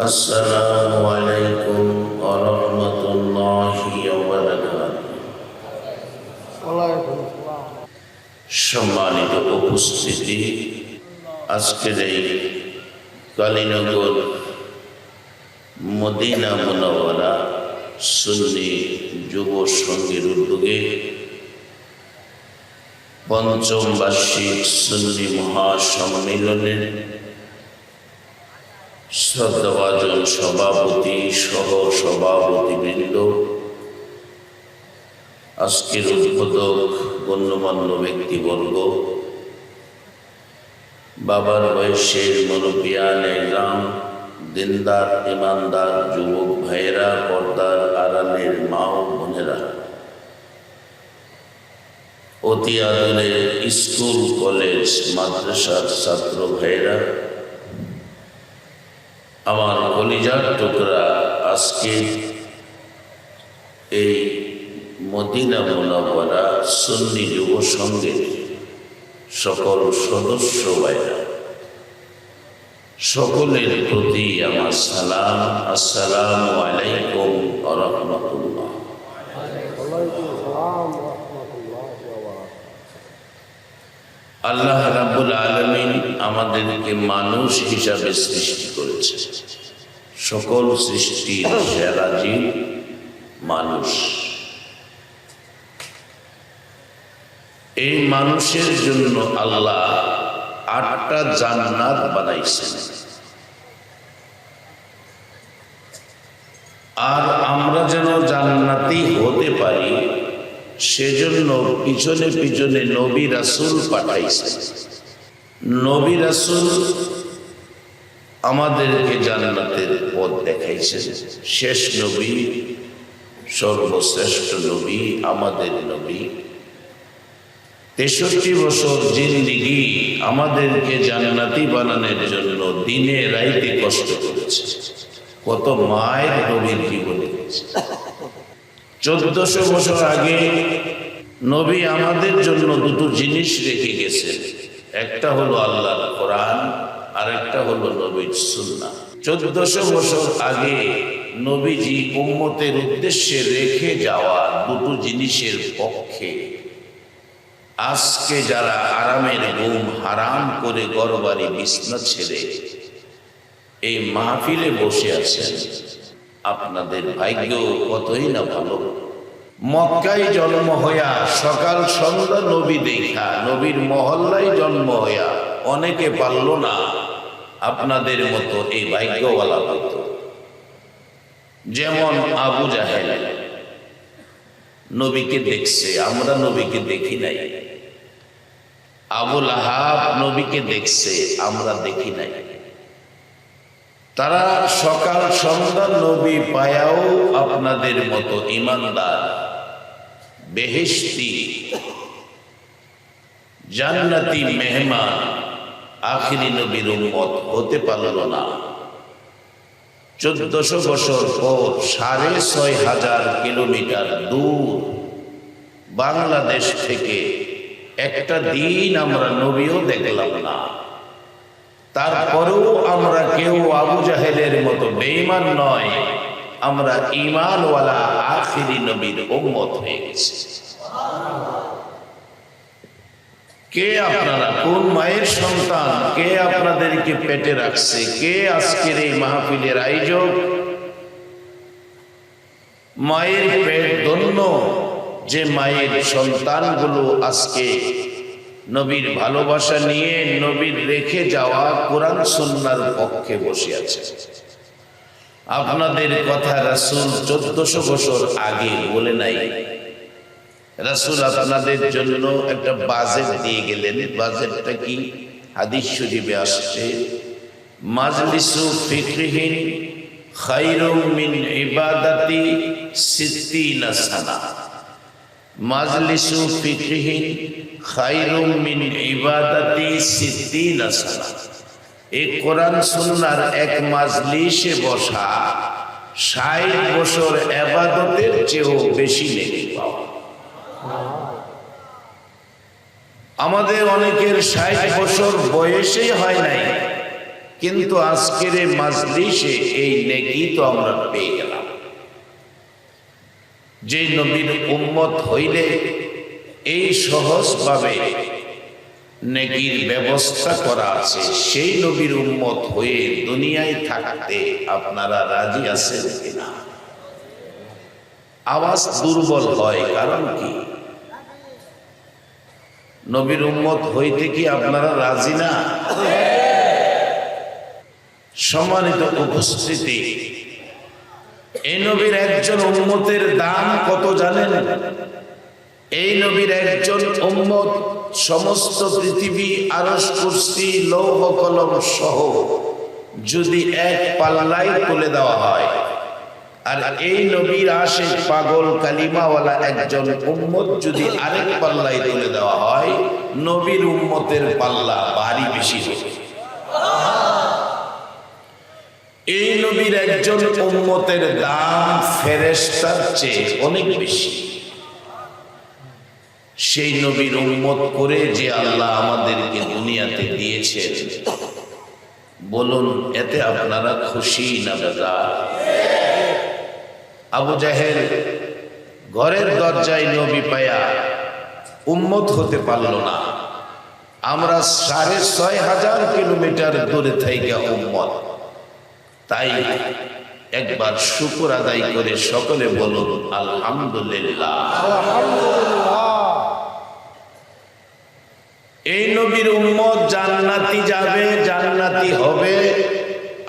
আসসালামু আলাইকুম ওয়া রাহমাতুল্লাহি ওয়া বারাকাতুহু। সম্মানিত উপস্থিতি, আজকের এই কালীনগর মদিনা মুনাওয়ারা সুন্নি যুব সংঘের উদ্যোগে পঞ্চম বার্ষিক সুন্নি মহাসম্মেলনের শ্রদ্ধাভাজন সভাপতি সহ সভাপতিবৃন্দ, আজকের উদ্বোধক গণ্যমান্য ব্যক্তিবর্গ, বাবার বয়সের মুরব্বিয়ান গ্রাম, দিনদার ইমানদার যুবক ভাইয়েরা, পর্দার আড়ালের মা ও বোনেরা, অতি আদরের স্কুল কলেজ মাদ্রাসার ছাত্র ভাইয়েরা, আমার কলিজার টুকরা, আজকে এই মদিনা মুনাওয়ারা সুন্নি যুব সংঘের সকল সদস্য ভাইরা, সকলের প্রতি আমার সালাম। আসসালামু আলাইকুম ওয়া রাহমাতুল্লাহ। আল্লাহ রাব্বুল আলামিন আমাদেরকে মানুষ হিসাবে সৃষ্টি করেছে। সকল সৃষ্টির সেরা জীব মানুষ। এই মানুষের জন্য আল্লাহ 8টা জান্নাত বানাইছেন, আর আমরা যেন জান্নাতি হতে পারি সেজন্য পিছনে পিছনে নবী রাসূল পাঠাইছেন। নবী রাসূল আমাদেরকে জান্নাতের পথ দেখাইছেন। শেষ নবী, সর্বশ্রেষ্ঠ নবী, আমাদের নবী 63 বছর জিন্দেগি আমাদেরকে জান্নাতি বানানোর জন্য দিনে রাইতে কষ্ট করেছে। কত মায়ের নবীর জীবনে 1400 বছর আগে নবী আমাদের জন্য দুটো জিনিস রেখে গেছেন। একটা হলো আল্লাহর কোরআন, আর একটা হলো নবীর সুন্নাহ। 1400 বছর আগে নবীজি উম্মতের উদ্দেশ্যে রেখে যাওয়া দুটো জিনিসের পক্ষে আজকে যারা আরামের ঘুম হারাম করে ঘরবাড়ি বিছনা ছেড়ে এই মাহফিলে বসে আছেন, আপনাদের ভাগ্য কতই না ভালো। মক্কায় জন্ম হইয়া সকাল সন্ধ্যা নবী দেখা, নবীর মহল্লায় জন্ম হইয়া অনেকে পারল না আপনাদের মতো এই ভাগ্যওয়ালা হতো। যেমন আবু জাহেল নবীকে দেখছে, আমরা নবীকে দেখি নাই। আবু লাহাব নবীকে দেখছে, আমরা দেখি নাই। তারা সকাল সন্ধ্যা নবী পায়াও আপনাদের মতো ইমানদার, বেহেশতি, জান্নাতি মেহমান, আখিরি নবীর উম্মত হতে পারল না। 1400 বছর পর 6500 কিলোমিটার দূর বাংলাদেশ থেকে একটা দিন আমরা নবীও দেখলাম না। তারপরেও আমরা কেউ আবু জাহেলের মতো বেঈমান নয়, আমরা ঈমানওয়ালা আখিরি নবীর উম্মত হয়ে গেছি। কে আপনারা? কোন মায়ের সন্তান? কে আপনাদেরকে পেটে রাখছে? কে আজকের এই মাহফিলের আয়োজক? মায়ের পেট ধন্য যে মায়ের সন্তানগুলো আজকে নবীর ভালোবাসা নিয়ে নবীর রেখে যাওয়া কোরআন সুন্নাহর পক্ষে বসে আছে। আপনাদের কথা রাসূল 1400 বছর আগে বলে নাই। রাসূল আপনাদের জন্য একটা বাজেট দিয়ে গেলেন। বাজেটটা কি? হাদিস শরীফে আসছে, মাজলিসু ফিকহিন খায়রুম মিন ইবাদাতি 60 সানা। মাজলিসু ফিকহিন খায়রুম মিন ইবাদাতি 60 সানা। এই কোরআন সুন্নাহর এক মাজলিসে বসা 60 বছর ইবাদতের চেয়েও বেশি নেকি পাওয়া। আমাদের অনেকের 60 বছর বয়সেই হয় নাই, কিন্তু আজকের এই মাজলিসে এই নেকি তো আমরা পেয়ে গেলাম। যে নবীর উম্মত হইলে এই সহজভাবে নেকির ব্যবস্থা করা আছে, সেই নবীর উম্মত হয়ে দুনিয়ায় থাকতে আপনারা রাজি আছেন কিনা? আওয়াজ দুর্বল হয়, কারণ কি? নবীর উম্মত হইতে কি আপনারা রাজি না? সম্মানিত উপস্থিতি, এই নবীর একজন উম্মতের দাম কত জানেন? এই নবীর একজন উম্মত সমস্ত পৃথিবী, আরশ, কুরসি, লৌহ কলম সহ যদি এক পাল্লায় তুলে দেওয়া হয়, আর এই নবীর আশিক পাগল কালিমাওয়ালা একজন উম্মত যদি আরেক পাল্লায় তুলে দেওয়া হয়, নবীর উম্মতের পাল্লা ভারী বেশি হবে। এই নবীর একজন উম্মতের দাম ফেরেশতার চেয়ে অনেক বেশি। সেই নবীর উম্মত করে যে আল্লাহ আমাদেরকে দুনিয়াতে দিয়েছেন, বলুন এতে আপনারা খুশি না বেজার? আবু জাহেল ঘরের দরজায় নবী পায়া উম্মত হতে পারল না। আমরা ৬৫০০ কিলোমিটার দূরে থেকে উম্মত। তাই একবার শুকর আদায় করে সকলে বলুন আলহামদুলিল্লাহ। এই নবীর উম্মত জান্নাতি যাবে, জান্নাতি হবে,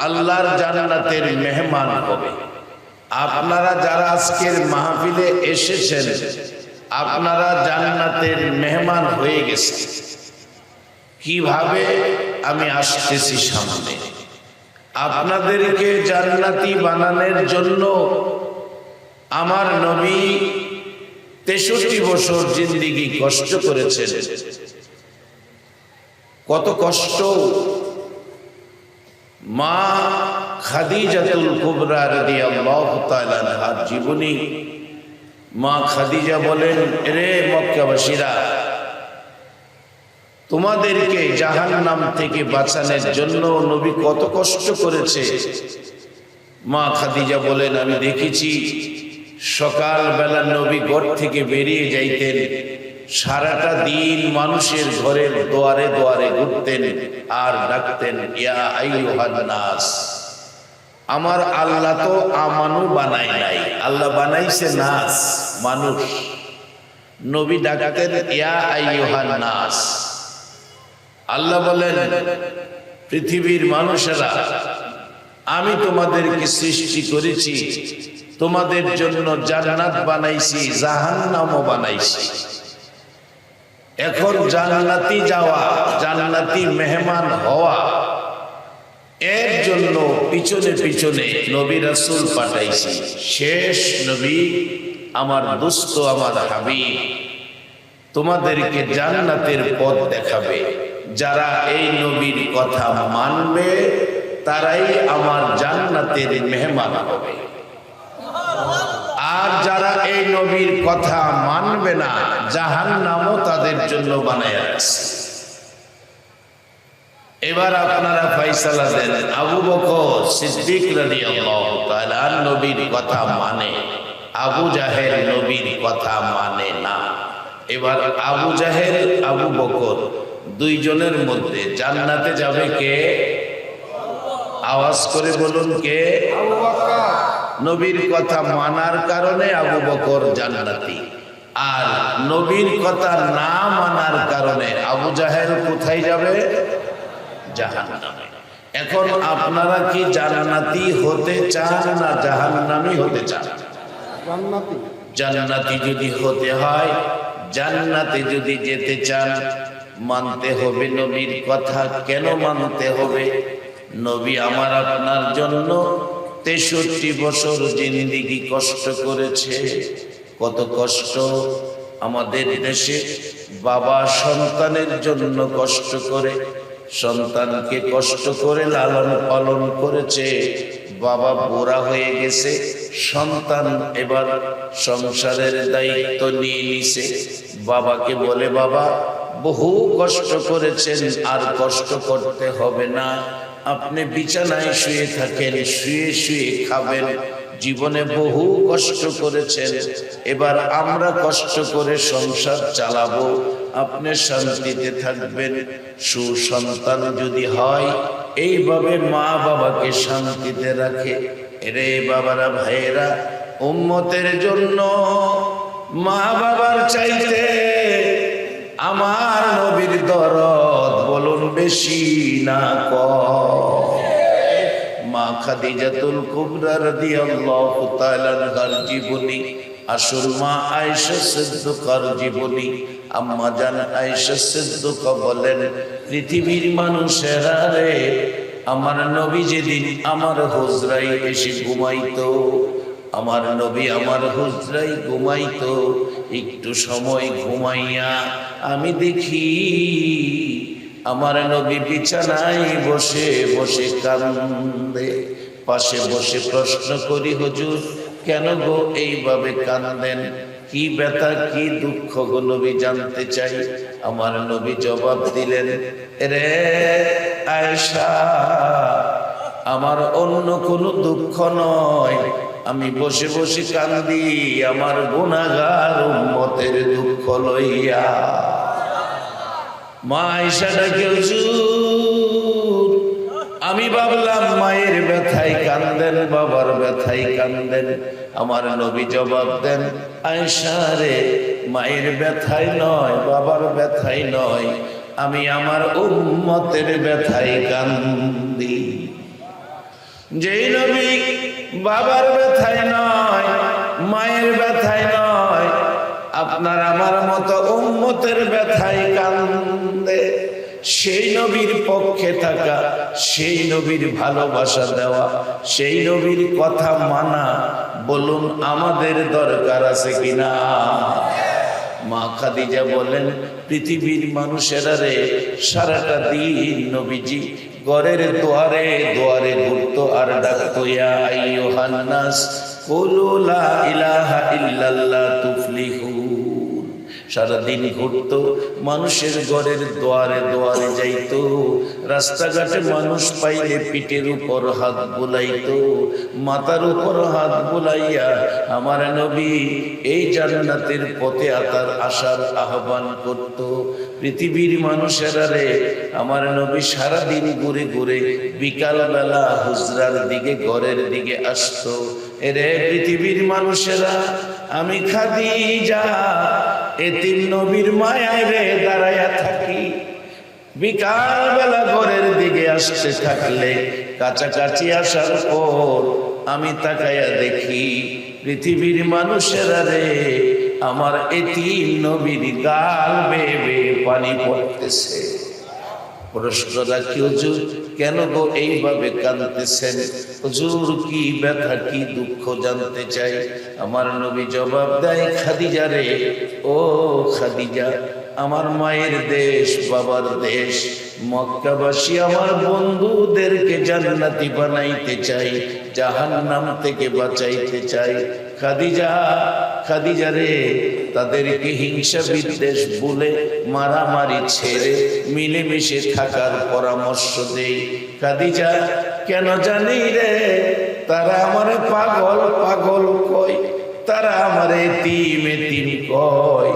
আল্লাহর জান্নাতের মেহমান হবে। আপনারা যারা আজকের মাহফিলে এসেছেন, আপনারা জান্নাতের মেহমান হয়ে গেছেন। কিভাবে? আমি আসতেছি সামনে। আপনাদেরকে জান্নাতি বানানোর জন্য আমার নবী ৬৩ বছর জিন্দেগি কষ্ট করেছেন। কত কষ্ট! মা খাদিজাতুল কুবরা রাদিয়াল্লাহু তাআলা আনহার জীবনী। মা খাদিজা বলেন, রে মক্কাবাসীরা, তোমাদেরকে জাহান্নাম থেকে বাঁচানোর জন্য নবী কত কষ্ট করেছে। মা খাদিজা বলেন, আমি দেখেছি সকালবেলা নবী ঘর থেকে বেরিয়ে যাইতেন, সারাটা দিন মানুষের ঘরের দুয়ারে দুয়ারে ঘুরতেন আর ডাকতেন, ইয়া আইয়ুহান নাস। আমার আল্লাহ তো আমানু বানায় নাই, আল্লাহ বানাইছে নাস, মানুষ। নবী ডাকতেন ইয়া আইয়ুহান নাস। আল্লাহ বলেন, পৃথিবীর মানুষেরা, আমি তোমাদেরকে সৃষ্টি করেছি, তোমাদের জন্য জান্নাত বানাইছি, জাহান্নামও বানাইছি। এখন জান্নাতি যাওয়া, জান্নাতি মেহমান হওয়া, এর জন্য পিছনে পিছনে নবী রাসূল পাঠাইছি। শেষ নবী আমার দোস্ত, আমার হাবিব তোমাদেরকে জান্নাতের পথ দেখাবে। যারা এই নবীর কথা মানবে তারাই আমার জান্নাতের মেহমান হবে, আর যারা এই নবীর কথা মানবে না, জাহান্নামও তাদের জন্য বানায় রাখছে। এবার আপনারা ফয়সালা দেন। আবু বকর সিদ্দিক রাদিয়াল্লাহু তাআলা নবীর কথা মানে, আবু জাহেল নবীর কথা মানে না। এবার আবু জাহেল, আবু বকর দুইজনের মধ্যে জান্নাতে যাবে কে? আওয়াজ করে বলুন কে? আবু বকর। নবীর কথা মানার কারণে আবু বকর জান্নাতি, আর নবীর কথা না মানার কারণে আবু জাহেল কোথায় যাবে? জাহান্নামে। এখন আপনারা কি জান্নাতি হতে চান না জাহান্নামী হতে চান? জান্নাতি। জান্নাতি যদি হতে হয়, জান্নাতে যদি যেতে চান, মানতে হবে নবীর কথা। কেন মানতে হবে? নবী আমার আপনার জন্য ৬৩ বছর জিন্দেগি কষ্ট করেছে। কত কষ্ট! আমাদের দেশে বাবা সন্তানের জন্য কষ্ট করে, সন্তানকে কষ্ট করে লালন পালন করেছে। বাবা বুড়া হয়ে গেছে, সন্তান এবার সংসারের দায়িত্ব নিয়ে নিছে। বাবাকে বলে, বাবা বহু কষ্ট করেছেন, আর কষ্ট করতে হবে না, আপনি বিছানায় শুয়ে থাকেন, শুয়ে শুয়ে খাবেন, জীবনে বহু কষ্ট করেছেন, এবার আমরা কষ্ট করে সংসার চালাবো, আপনি শান্তিতে থাকবেন। সুসন্তান যদি হয়, এইভাবে মা বাবাকে শান্তিতে রাখে। রে বাবারা, ভাইয়েরা, উম্মতের জন্য মা বাবার চাইতে আমার নবীর দরদ বলুন বেশি না কম। মা খাদিজাতুল কুবরা রাদিয়াল্লাহু তাআলা আনহার জীবনী, আসল মা আয়েশা সিদ্দিকার জীবনী। আম্মা জান আয়েশা সিদ্দিকা বলেন, পৃথিবীর মানুষেরা রে, আমার নবী যেদিন আমার হুজরায় এসে ঘুমাইতো, আমার নবী আমার হুজরায় ঘুমাইতো, একটু সময় ঘুমাইয়া আমি দেখি আমার নবী বিছানায় বসে বসে কান্দে। পাশে বসে প্রশ্ন করি, হুজুর কেন গো এইভাবে কান্দেন? কি ব্যথা, কি দুঃখ গো নবী জানতে চাই। আমার নবী জবাব দিলেন, রে আয়েশা, আমার অন্য কোনো দুঃখ নয়, আমি বসে বসে কান্দি আমার গুনাহগার উম্মতের দুঃখ লইয়া। মা আয়েশা ডাকে, হুজুর আমি ভাবলাম মায়ের ব্যথায় কান্দেন, বাবার ব্যথায় কান্দেন। আমার নবী জবাব দেন, আয়েশা রে, মায়ের ব্যথায় নয়, বাবার ব্যথায় নয়, আমি আমার উম্মতের ব্যথায় কান্দি। যেই নবী বাবার ব্যথায় নয়, মায়ের ব্যথায় নয়, আপনার আমার মতো উম্মতের ব্যথায় কান্দে, সেই নবীর পক্ষে থাকা, সেই নবীর ভালোবাসা দেওয়া, সেই নবীর কথা মানা, বলুন আমাদের দরকার আছে কিনা? মা খাদিজা বলেন, পৃথিবীর মানুষেরা রে, সারাটা দিন নবীজি ঘরের দুয়ারে দুয়ারে ঘুরতো আর ডাকতো, ইয়া আইয়ুহান নাস কুলু লা ইলাহা ইল্লাল্লাহ তুফলিহুন। সারাদিন ঘুরতো, মানুষের ঘরের দুয়ারে দুয়ারে যাইতো, রাস্তাঘাটে মানুষ পাইলে পিঠের উপর হাত বুলাইতো, মাথার উপর হাত বুলাইয়া আমার নবী এই জান্নাতের পথে আসার আহ্বান করত। পৃথিবীর মানুষেরা রে, আমার নবী সারাদিন ঘুরে ঘুরে বিকালবেলা হুজরার দিকে, ঘরের দিকে আসতো। এরে পৃথিবীর মানুষেরা, আমি খাদিজা এতিম নবীর মায়ায় রে দাঁড়াইয়া থাকি, বিকাল বেলা ঘরের দিকে আসতে থাকলে কাছাকাছি আসার পর আমি তাকাইয়া দেখি পৃথিবীর মানুষেরা রে, আমার এতিম নবীর গাল বেয়ে বেয়ে পানি পড়তেছে। প্রশ্ন রাখি, হুজুর কেন গো এইভাবে কাঁদতেছেন? হুজুর কি ব্যথা, কি দুঃখ জানতে চাই। আমার নবী জবাব দেয়, খাদিজা রে, ও খাদিজা, আমার মায়ের দেশ, বাবার দেশ মক্কাবাসী আমার বন্ধুদেরকে জান্নাতি বানাইতে চাই, জাহান্নাম থেকে বাঁচাইতে চাই। খাদিজা, খাদিজা রে, তাদেরকে হিংসা বিদ্বেষ ভুলে মারামারি ছেড়ে মিলেমিশে থাকার পরামর্শ দেই। খাদিজা, কেন জানি রে, তারা আমারে পাগল পাগল কয়, তারা আমারে এতিম এতিম কয়।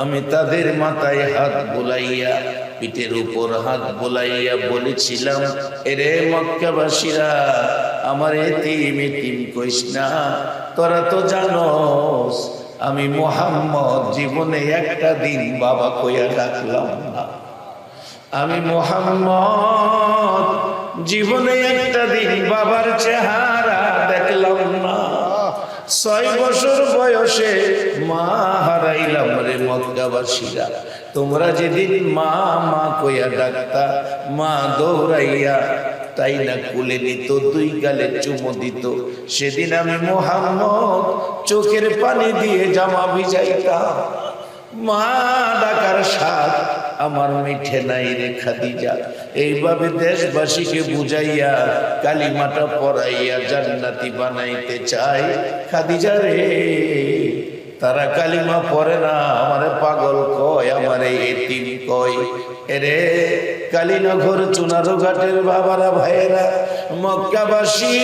আমি তাদের মাথায় হাত বুলাইয়া, পিঠের উপর হাত বুলাইয়া বলেছিলাম, এরে মক্কাবাসীরা, আমার এতিম এতিম কইস না, তোরা তো জানোস আমি মুহাম্মদ জীবনে একটা দিন বাবা কইয়া ডাকলাম না, আমি মুহাম্মদ জীবনে একটা দিন বাবার চেহারা দেখলাম না। 6 বছর বয়সে মা হারাইলাম রে মক্কাবাসীরা। তোমরা যেদিন মা মা কইয়া ডাকতা, মা দৌড়াইয়া তাই না কুলে নিত, 2 গালে চুমো দিত, সেদিন আমি মুহাম্মদ চোখের পানি দিয়ে জামা ভিজাইতাম। মা ডাকার স্বাদ আমার মিঠে নাই রে খাদিজা। এইভাবে দেশবাসীকে বুঝাইয়া কালিমাটা পড়াইয়া জান্নাতি বানাইতে চাই। খাদিজা রে, তারা কালিমা পড়ে না, আমারে পাগল কয়, আমারে এতিম কয়। এরে কালীনগর চুনারুঘাটের বাবারা ভাইয়েরা, মক্কাবাসী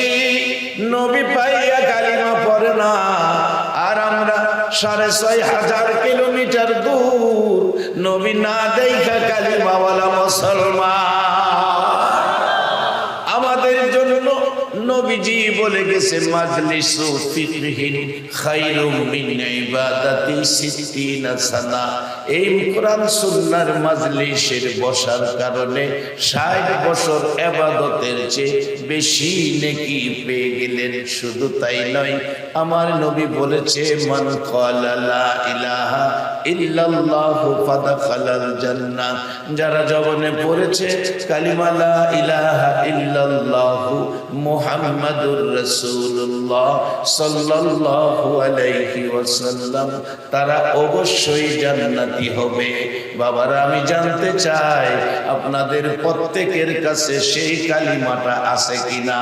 নবী পাইয়া কালিমা পড়ে না, আর আমরা 6500 কিলোমিটার দূর নবী না দেখা কালিমাওয়ালা মুসলমান। আমাদের জন্য নবীজি বলে গেছে মাজলিসু ফিকহিন খায়রুম মিন ইবাদাতি 60 সানা। এই কোরআন সুন্নাহর মাজলিসের বসার কারণে 60 বছর ইবাদতের চেয়ে বেশি নেকি পেয়ে গেলেন। শুধু তাই নয়, আমার নবী বলেছে মান ক্বালা লা ইলাহা ইল্লাল্লাহু ফাদাখালাল জান্নাহ। যারা জবানে পড়েছে কালিমা লা ইলাহা ইল্লাল্লাহু মুহাম্মাদুর রাসূলুল্লাহ সাল্লাল্লাহু আলাইহি ওয়াসাল্লাম, তারা অবশ্যই জান্নাতি হবে। বাবারা, আমি জানতে চাই আপনাদের প্রত্যেকের কাছে সেই কালিমাটা আছে কিনা?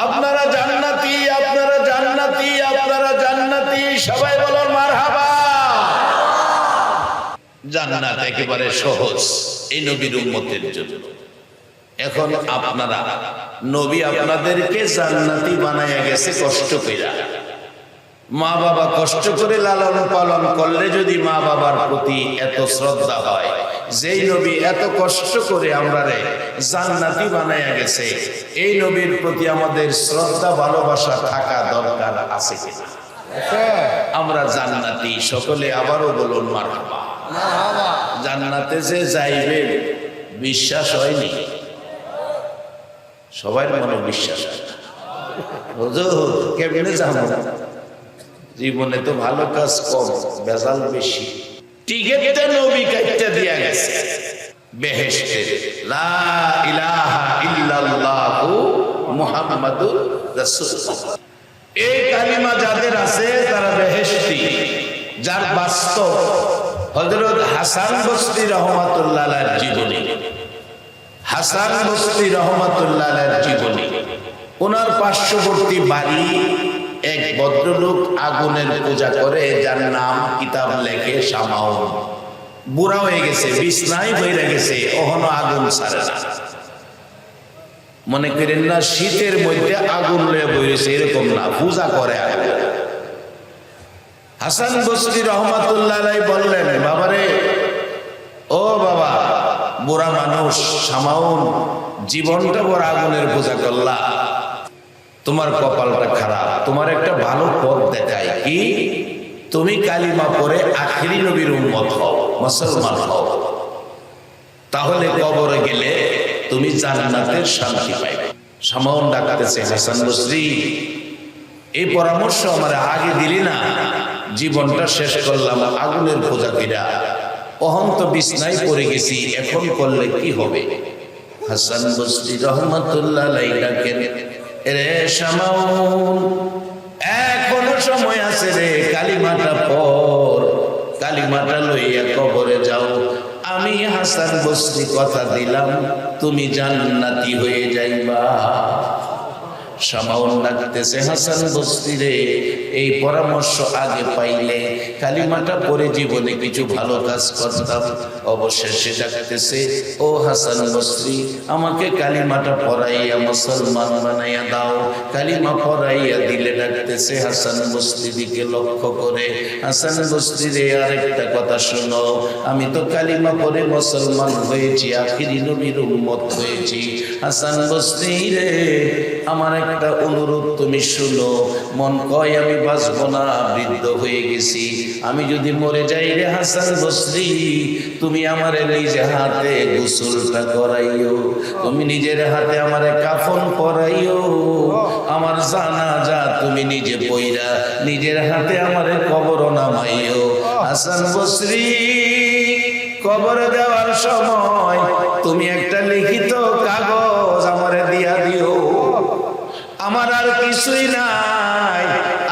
আপনারা জান্নাতি, আপনারা জান্নাতি, আপনারা জান্নাতি, সবাই বলুন মারহাবা। জান্নাত একেবারে সহজ এই নবীর উম্মতের জন্য। এখন আপনারা, নবী আপনাদেরকে জান্নাতি বানায়া গেছে কষ্ট কইরা। মা বাবা কষ্ট করে লালন পালন করলে যদি মা বাবার প্রতি এত শ্রদ্ধা হয়, যেই নবী এত কষ্ট করে আমরারে জান্নাতি বানায়া গেছে, এই নবীর প্রতি আমাদের শ্রদ্ধা ভালোবাসা থাকা দরকার আছে কিনা? আমরা জান্নাতি সকলে, আবারও বলুন মারহাবা। জান্নাতে যে যাইবে বিশ্বাস হয়নি, সবার মনে বিশ্বাস হয়। হুজুর কেমনে যাবো? জীবনে তো ভালো কাজ কম, বেজাল বেশি। টিকেটটা নবী কাইটটা দিয়া গেছে বেহেশতের, লা ইলাহা ইল্লাল্লাহু মুহাম্মাদুর রাসূলুল্লাহ। এই কালিমা যাদের আছে তারা বেহেশতি। যার বাস্তব হযরত হাসান বসরি রাহমাতুল্লাহ আলাইহির জীবনী, হাসান বসরি রাহমাতুল্লাহ আলাইহির জীবনী। ওনার পার্শ্ববর্তী বাড়ি এক ভদ্রলোক আগুনের পূজা করে, যার নাম কিতাব লেখে শামাউন। বুড়া হয়ে গেছে, বিছনায় হয়ে গেছে, ওহনো আগুন ছাড়ে না। মনে করেন না শীতের মধ্যে আগুন লয়ে বইছে, এরকম না, পূজা করে আগুন। হাসান বসরি রহমাতুল্লাহ আলাইহি বললেন, বাবারে, ও বাবা, বুড়া মানুষ শামাউন, জীবনটা বড় আগুনের পূজা করলা, তোমার কপালটা খারাপ। তোমার একটা ভালো পথ দেখায়, কি? তুমি কালিমা পড়ে আখিরি নবীর উম্মত হও, মুসলমান হও, তাহলে কবরে গেলে তুমি জান্নাতের শান্তি পাইবে। শামাউন ডাকতেছে, হাসান বসরি, এই পরামর্শ আমার আগে দিলি না, জীবনটা শেষ করলাম আগুনের পূজা কইরা, অহন তো বিছনায় পড়ে গেছি, এখন করলে কি হবে? হাসান বসরি রহমাতুল্লাহ আলাইহি ডাকেন, রে শামাউন, এখনো সময় আছে রে, কালিমাটা পড়, কালিমাটা লইয়া কবরে যাও। আমি হাসান বসরি কথা দিলাম, তুমি জান্নাতি হয়ে যাইবা। শামাউন ডাকতেছে, হাসান বসরি রে, এই পরামর্শ আগে পাইলে কালিমাটা পড়ে জীবনে কিছু ভালো কাজ করতাম। অবশেষে ডাকতেছে, ও হাসান বসরি, আমাকে কালিমাটা পড়াইয়া মুসলমান বানাইয়া দাও। কালিমা পড়াইয়া দিলে ডাকতেছে হাসান বসরি দিকে লক্ষ্য করে, হাসান বসরি রে, আরেকটা কথা শোনো, আমি তো কালিমা পড়ে মুসলমান হয়েছি, আখিরি নবীর উম্মত হয়েছি। হাসান বসরি রে, আমার একটা অনুরোধ তুমি শুনো। মন কয় আমি বাঁচবো না, বৃদ্ধ হয়ে গেছি, আমি যদি মরে যাই রে হাসান বসরি, তুমি আমারে নিজে হাতে গোসলটা করাইও, তুমি নিজের হাতে আমারে কাফন পরাইও, আমার জানাজা তুমি নিজে পইরা নিজের হাতে আমারে কবর নামাইও। হাসান বসরি, কবর দেওয়ার সময় তুমি একটা লিখিত কাগজ আমারে দিয়া দিও। আমার আর কিছুই নাই,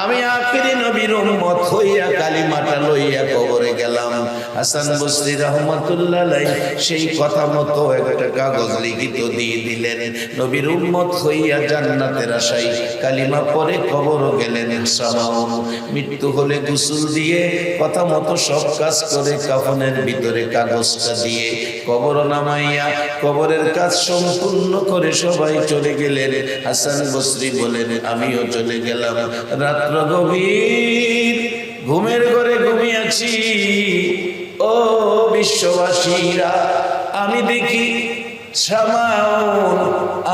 আমি আমি আখিরি নবীর উম্মত হইয়া কালিমাটা লইয়া কবরে গেলাম। হাসান বসরি রাহমাতুল্লাহ আলাইহি সেই কথা মতো একটা কাগজ লিখিত দিয়ে দিলেন। নবীর উম্মত হইয়া জান্নাতের আশায় কালিমা পরে কবর গেলেন। সামাউন মৃত্যু হলে গোসল দিয়ে কথা মতো সব কাজ করে কাফনের ভিতরে কাগজটা দিয়ে কবর নামাইয়া কবরের কাজ সম্পূর্ণ করে সবাই চলে গেলেন। হাসান বসরি বলেন আমিও চলে গেলাম। রাত্র গভীর, ঘুমের ঘরে ঘুমিয়েছি। ও বিশ্ববাসীরা, আমি দেখি সামাউন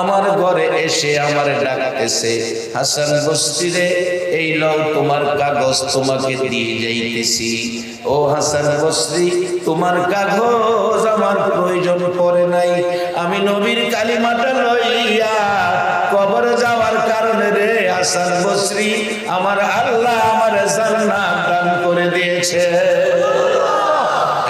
আমার ঘরে এসে আমার ডাকতেছে, হাসান বসরি রে, এই লও তোমার কাগজ, তোমাকে দিয়ে যাইতেছি। ও হাসান বসরি, তোমার কাগজ আমার প্রয়োজন পড়ে নাই। আমি নবীর কালিমাটা লইয়া কবরে যাওয়ার কারণে রে হাসান বসরি, আমার আল্লাহ আমার জান্নাত দান করে দিয়েছে।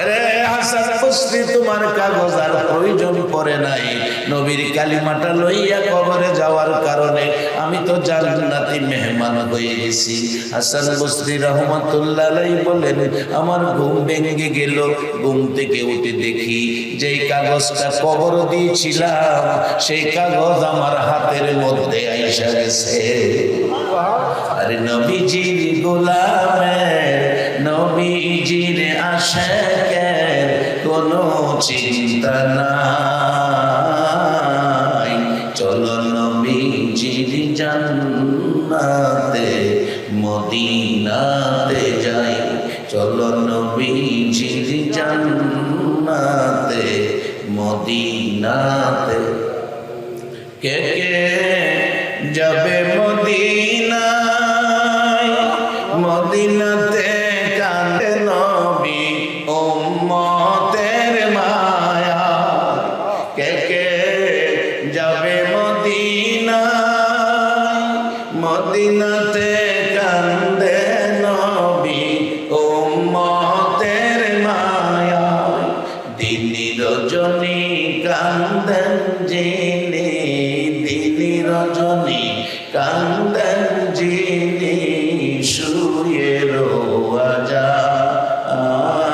রে হাসান বসরি, তোমার কাগজ আর প্রয়োজন পড়ে নাই। নবীর কালিমাটা লইয়া কবরে যাওয়ার কারণে আমি তো জান্নাতি মেহমান হয়ে গেছি। হাসান বসরি রাহমাতুল্লাহ আলাইহি বলেন আমার ঘুম ভেঙে গেল। ঘুম থেকে উঠে দেখি যেই কাগজটা কবর দিয়েছিলাম সেই কাগজ আমার হাতের মধ্যে আইসা গেছে। আরে নবীজির গোলামের, নবীজির আশিকের কোনো চিন্তা নাই। চলো নবীজির জান্নাতে মদিনাতে যাই। চলো নবীজির জান্নাতে মদিনাতে। কে কে যাবে মদিনায়, মদিনাতে কাঁদে নবী উম্মতের মায়া। কে কে যাবে মদিনায়, মদিনাতে কাঁদে নবী উম্মতের মায়া। দিনী রজনী কান্দেন যিনি, দিনী রজনী কান্দেন যিনি, শুয়ে রোয়া যায়।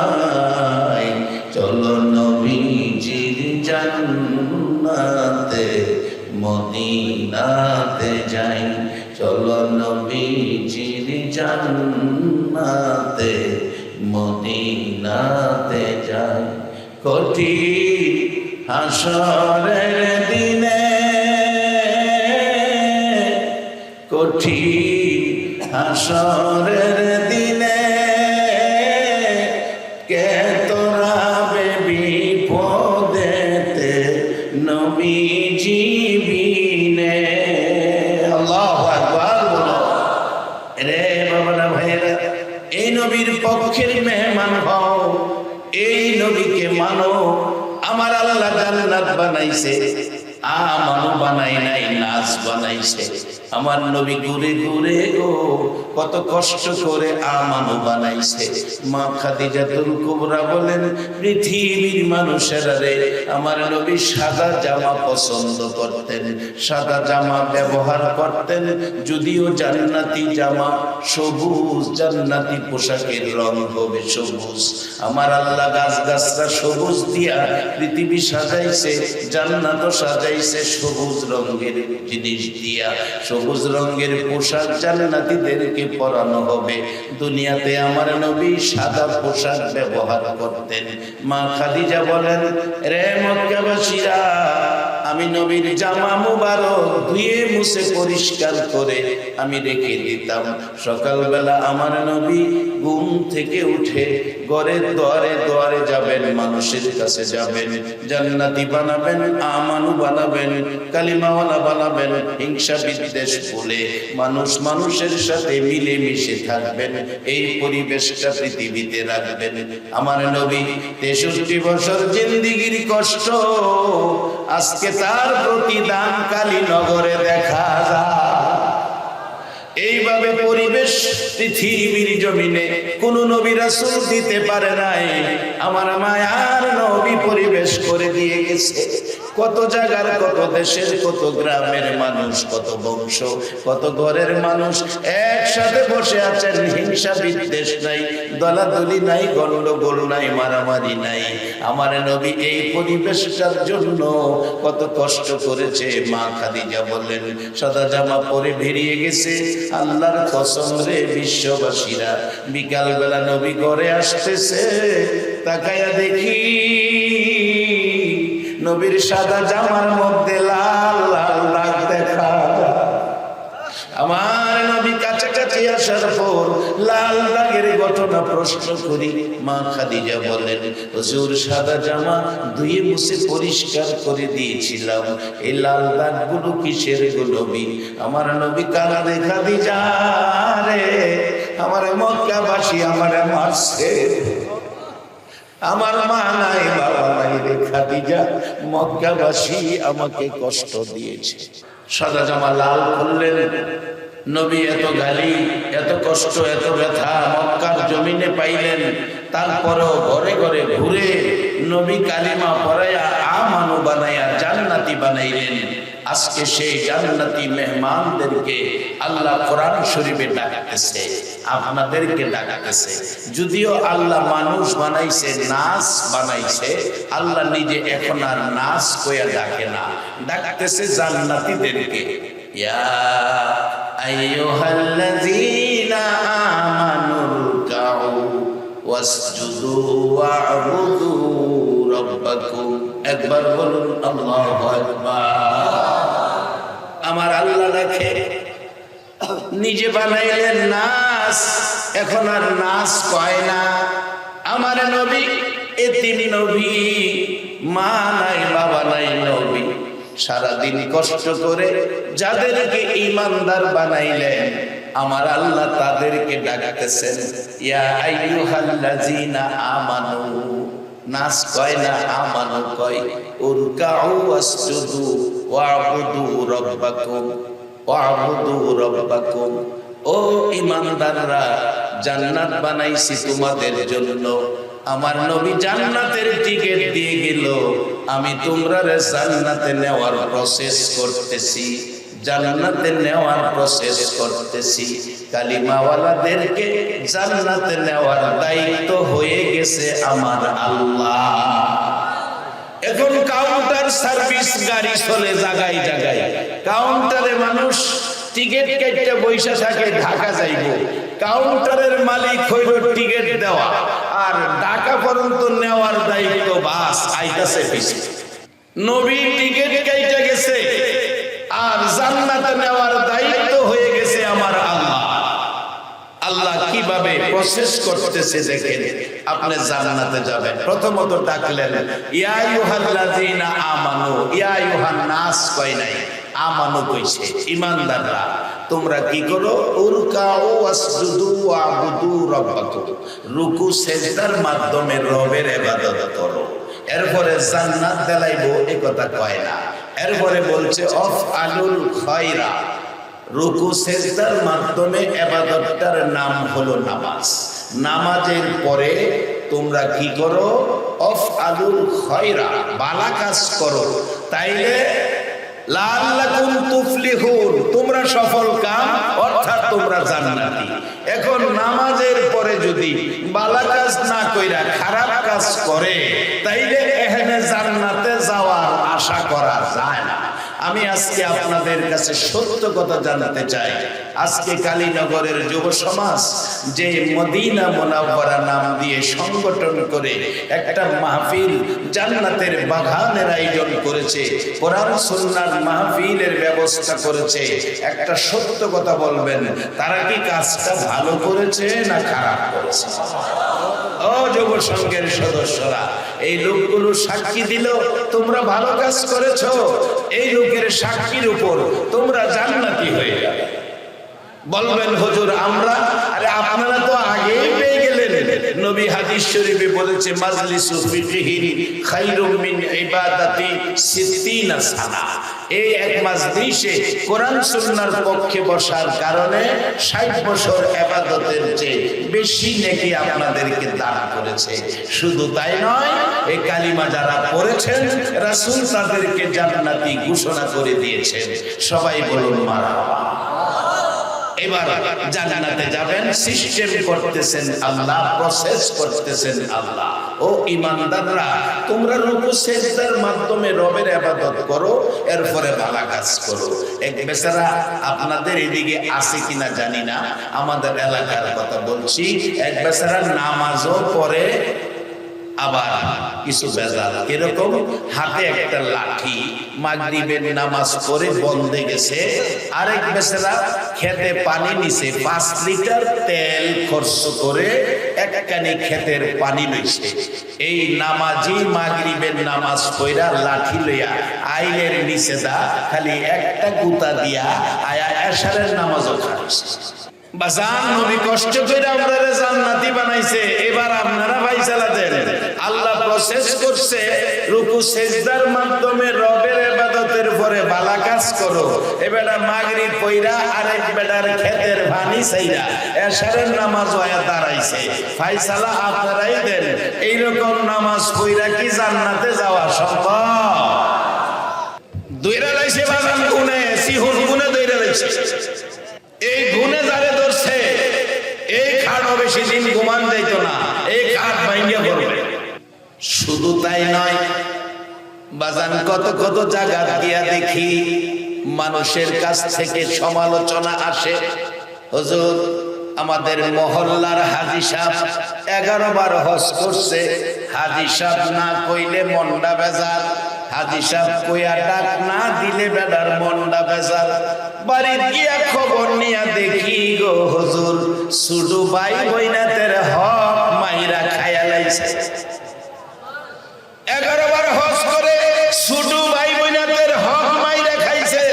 চলো নবীজির জান্নাতে মদিনাতে যাই। চলো নবীজির জান্নাতে মদিনাতে যাই। কঠিন হাসরের দিনে, কঠিন হাসরের দিনে, কে তোরাবে বিপদেতে নবীজি বিনে। আল্লাহু আকবার। রে বাবারা ভাইরা, এই নবীর পক্ষের মেহমান হও, এই নবীকে মানো। আমার আল্লাহ জান্নাত বানাইছে, আমানু বানাই নাই, নাচ বানাইছে। আমার নবী ঘুরে ঘুরে গো কত কষ্ট করে আমানু বানাইছে। মা খাদিজাতুল কুবরা বলেন পৃথিবীর মানুষেরা রে আমার নবী সাদা জামা পছন্দ করতেন, সাদা জামা ব্যবহার করতেন। যদিও জান্নাতি জামা সবুজ, জান্নাতি পোশাকের রং হবে সবুজ। আমার আল্লাহ গাছ গাছরা সবুজ দিয়া পৃথিবী সাজাইছে, জান্নাতও সাজাইছে সবুজ রঙের জিনিস দিয়া। সবুজ রঙের পোশাক জান্নাতীদেরকে পরানো হবে। দুনিয়াতে আমার নবী সাদা পোশাক ব্যবহার করতেন। মা খাদিজা বলেন রে মক্কাবাসীরা, আমি নবীর জামা মুবারক ধুয়ে মুছে পরিষ্কার করে আমি রেখে দিতাম। সকালবেলা আমার নবী ঘুম থেকে উঠে ঘরের দুয়ারে দুয়ারে যাবেন, মানুষের কাছে যাবেন, জান্নাতি বানাবেন, আমানু বানাবেন, কালিমাওয়ালা বানাবেন, হিংসা বিদ্বেষ ভুলে মানুষ মানুষের সাথে মিলে মিশে থাকবেন, এই পরিবেশটা পৃথিবীতে রাখবেন। আমার নবী 63 বছর জিন্দেগির কষ্ট আজকে তার প্রতিদান কালীনগরে দেখা যায়। এইভাবে পরিবেশ পৃথিবীর জমিনে কোন নবী রাসূল দিতে পারে নাই। আমার মায়ার নবী পরিবেশ করে দিয়ে গেছে। কত জায়গার, কত দেশের, কত গ্রামের মানুষ, কত বংশ, কত ঘরের মানুষ একসাথে বসে আছেন। হিংসা বিদ্বেষ নাই, দলাদলি নাই, গন্ডগোল নাই, মারামারি নাই। আমার নবী এই পরিবেশটার জন্য কত কষ্ট করেছে। মা খাদিজা বললেন, সাদা জামা পরে বেরিয়ে গেছে। আল্লাহর কসম রে, বিশ্ববাসীরা বিকাল বেলা নবী ঘরে আসতেছে, তাকায়া দেখি নবীর সাদা জামার মধ্যে লাল লাল দাগ দেখা। আমার নবী কাছাকাছি আসার পর লাল দাগের ঘটনা প্রশ্ন করি। মা খাদিজা বলেন, হুজুর সাদা জামা ধুয়ে মুছে পরিষ্কার করে দিয়েছিলাম, এই লাল দাগগুলো কিসের গো নবী? আমার নবী কাঁদে, খাদিজা রে, আমার মক্কাবাসী আমারে মারছে, আমার মা নাই, বাবা নাই রে খাদিজা, মক্কাবাসী আমাকে কষ্ট দিয়েছে। সাদা জামা লাল করলেন নবী। এত গালি, এত কষ্ট, এত ব্যথা মক্কার জমিনে পাইলেন, তারপরেও ঘরে ঘরে ঘুরে নবী কালিমা পড়াইয়া আমানু বানাইয়া জান্নাতি বানাইলেন। আজকে সেই জান্নাতি মেহমানদেরকে আল্লাহ কোরআন শরীফে ডাকতেছে, আপনাদেরকে ডাকতেছে। যদিও আল্লাহ মানুষ বানাইছে, নাস বানাইছে, আল্লাহ নিজে এখন আর নাস কইয়া ডাকে না, ডাকতেছে জান্নাতীদেরকে। ইয়া আইয়ুহাল্লাযীনা আমানুরকাউ ওয়াসজুদু ওয়া'বুদু রাব্বাকুম। একবার বলুন আল্লাহু আকবার। আমার আল্লাহ দেখে নিজে বানাইলেন নাস, এখন আর নাস কয় না। আমার নবী এতিম নবী, মা নাই, বাবা নাই নবী, সারাদিন কষ্ট করে যাদেরকে ঈমানদার বানাইলেন আমার আল্লাহ তাদেরকে ডাকতেছেন, ইয়া আইয়ুহাল্লাযীনা আমানু। নাস কয় না, আমানু কয়। উরকাউ ওয়াসজুদু ওয়া'বুদু রাব্বাকুম ওয়া'বুদু রাব্বাকুম। ও ঈমানদাররা, জান্নাত বানাইছি তোমাদের জন্য। আমার নবী জান্নাতের টিকিট দিয়ে গেল, আমি তোমরা জান্নাতে নেওয়ার প্রসেস করতেছি, জান্নাতে নেওয়ার প্রসেস করতেছি। কালিমাওয়ালাদেরকে জান্নাতে নেওয়ার দায়িত্ব হয়ে গেছে আমার আল্লাহ। এখন কাউন্টার সার্ভিস গাড়ি চলে জায়গায় জায়গায়, কাউন্টারে মানুষ টিকিট কেটে বৈশা থাকে, ঢাকা যাইব। কাউন্টারের মালিক হইল টিকিট দেওয়া, আর ঢাকা পর্যন্ত নেওয়ার দায়িত্ব বাস আইতাছে পিছে। নবী টিকিট কেটে গেছে, আর জান্নাতে নেওয়ার দায়িত্ব হয়ে গেছে আমার আল্লাহ। আল্লাহ কিভাবে প্রসেস করতেছে দেখেন। আপনি জান্নাতে যাবেন, প্রথমত ডাকলেন ইয়া আইয়ুহাল্লাযীনা আমানু। ইয়া আইয়ুহান নাস কয় নাই, আমানু কইছে। ঈমানদাররা তোমরা কি করো? উরকাউ ওয়াসজুদু ওয়া'বুদু রাব্বাকুম। রুকু সিজদার মাধ্যমে রবের ইবাদত করো। এরপরে জান্নাত দেলাইবো এ কথা কয় না। এরপরে বলছে আফআলুল খায়রা। রুকু সিজদার মাধ্যমে ইবাদতটার নাম হলো নামাজ। নামাজের পরে তোমরা কি করো? আফআলুল খায়রা, ভালো কাজ করো, তাইলে লাআল্লাকুম তুফলিহুন, তোমরা সফল কাম, অর্থাৎ তোমরা জান্নাতি। এখন নামাজের পরে যদি ভালো কাজ না কইরা খারাপ কাজ করে, তাইলে এখানে জান্নাতে যাওয়ার আশা করা যায় না। আমি আজকে আপনাদের কাছে সত্য কথা জানাতে চাই। আজকে কালীনগরের যুব সমাজ যে মদিনা মুনাওয়ারা নাম দিয়ে সংগঠন করে একটা মাহফিল, জান্নাতের বাগানের আয়োজন করেছে, কোরআন সুন্নাহর মাহফিলের ব্যবস্থা করেছে, একটা সত্য কথা বলবেন, তারা কি কাজটা ভালো করেছে না খারাপ করেছে? ও যুব সংঘের সদস্যরা, এই লোকগুলো সাক্ষী দিল তোমরা ভালো কাজ করেছো। এই লোকের সাক্ষীর উপর তোমরা জান্নাতি হয়ে যাবে। বলবেন হুজুর আমরা, আরে আপনারা তো আগেই পেয়ে গেলেন। নবী হাদিস শরীফে বলেছে মাজলিসু ফিকহিন খায়রুম মিন ইবাদাতি 60 সানা। এই এক মাজলিসে কোরআন সুন্নাহর পক্ষে বসার কারণে 60 বছর ইবাদতের চেয়ে বেশি নেকি আপনাদেরকে দান করেছে। শুধু তাই নয়, এই কালিমা যারা পড়েছেন রাসূল তাদেরকে জান্নাতি ঘোষণা করে দিয়েছেন। সবাই বলুন মারহাবা। এবার জান্নাতে যাবেন, সিস্টেম করতেছেন আল্লাহ, প্রসেস করতেছেন আল্লাহ। ও ঈমানদাররা, তোমরা রুকু সিজদার মাধ্যমে রবের ইবাদত করো, এরপরে ভালো কাজ করো। এক বেচারা আপনাদের এদিকে আছে কিনা জানি না, আমাদের এলাকার কথা বলছি, এক বেচারা নামাজও পড়ে আবার কিছু বেজাল। কিরকম? হাতে একটা লাঠি, মাগরিবের নামাজ পড়ে বন্ধে গেছে, আরেক বেচারা খেতে পানি নিছে, 5 লিটার তেল খরচ করে একখানি খেতের পানি লইছে। এই নামাজি মাগরিবের নামাজ পড়া লাঠি লইয়া আইলের নিচে দা খালি একটা গুতা দিয়া আয়া এশারের নামাজও খাইছে। বাজান, নবী কষ্ট করে আপনারা জান্নাতি বানাইছে, এবার আপনারা ফায়সালা দেন। আল্লাহ প্রসেস করছে রুকু সিজদার মাধ্যমে রবের ইবাদতের পরে ভালো কাজ করো। এবারে মাগরিব পয়রা আরেক বেটার খেতের পানি চাইরা এশারের নামাজ হয়ে দাঁড়াইছে, ফায়সালা আপনারাই দেন। এইরকম নামাজ পয়রা কি জান্নাতে যাওয়া সম্ভব? দইরা লাইছে বাজান, গুনে সিহুর গুনে দইরা লাইছে। এই গুনে যারে ধরছে এই খাটও বেশি দিন ঘুমান যাইত না, এই খাট ভাঙ্গিয়া পড়বে। শুধু তাই নয় বাজান, কত কত জায়গা গিয়া দেখি মানুষের কাছ থেকে সমালোচনা আসে। হুজুর, আমাদের মহল্লার হাজী সাহেব 11 বার হজ করছে, হাজী সাহেব না কইলে মনটা বেজার, হাজী সাহেব কইয়া ডাক না দিলে বেটার মনটা বেজার। বাড়ির গিয়া খবর নিয়া দেখি গো হুজুর, শুধু ভাই বইনাতের হক মাইরা খায়া লাইছে। 11 বার হজ করে শুধু ভাই বইনাতের হক মাইরা খাইছে।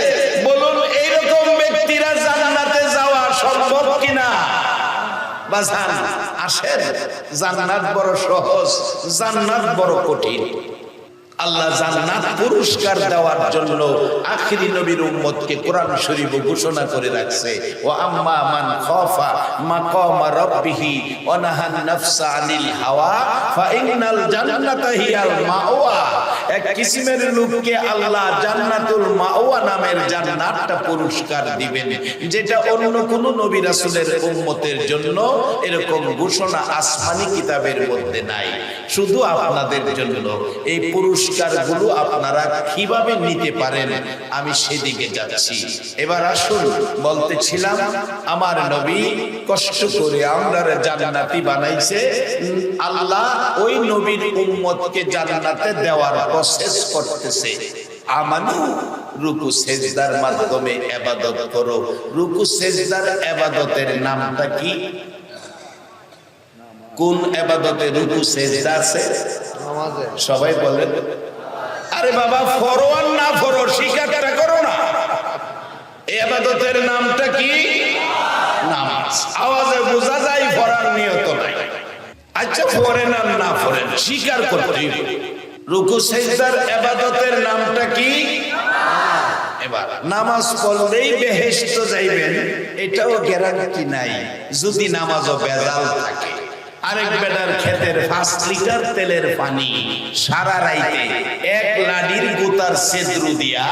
বলুন, এইরকম ব্যক্তিরা জান্নাতে যাওয়া সম্ভব কিনা? বাজান আসেন, জান্নাত বড় সহজ, জান্নাত বড় কঠিন। আল্লাহ জান্নাত পুরস্কার দেওয়ার জন্য আখিরি নবীর উম্মতকে কোরআন শরীফে ঘোষণা করে রাখছে, ওয়া আম্মা মান খাফা মাকামা রাব্বিহি ওয়া নাহান নাফসা আনিল হাওয়া ফা ইন্নাল জান্নাতা হিয়াল মাওয়া। এক কিসমের লোককে আল্লাহ জান্নাতুল মাওয়া নামের জান্নাতটা পুরস্কার দিবেন, যেটা অন্য কোন নবী রাসূলের উম্মতের জন্য এরকম ঘোষণা আসমানি কিতাবের মধ্যে নাই, শুধু আপনাদের জন্য। এই পুরস্কারগুলো আপনারা কিভাবে নিতে পারেন আমি সেদিকে যাচ্ছি। এবার আসুন, বলতেছিলাম আমার নবী কষ্ট করে আমরারে জান্নাতি বানাইছে। আল্লাহ ওই নবীর উম্মতকে জান্নাতে দেওয়ার প্রসেস করতেছে। আমানু, রুকু সিজদার মাধ্যমে ইবাদত করো। রুকু সিজদার ইবাদতের নামটা কি? কোন ইবাদতে রুকু সিজদা আছে? নামাজে। সবাই বলেন। আরে বাবা, ফরওয়ান না ফরো, স্বীকারটা করো না। এই ইবাদতের নামটা কি? নামাজ। আওয়াজে বোঝা যায় পড়ার নিয়ত নাই। আচ্ছা, পড়েন আর না পড়েন, স্বীকার করতেই হবে। রুকু সিজদার ইবাদতের নামটা কি? এবার নামাজ পড়লেই বেহেশত যাইবেন এটাও গ্যারান্টি নাই, যদি নামাজও বেজাল থাকে। আরেক বেটার খেতের 5 লিটার তেলের পানি সারা রাইতে এক লাডির গোতার সেদ্রু দিয়া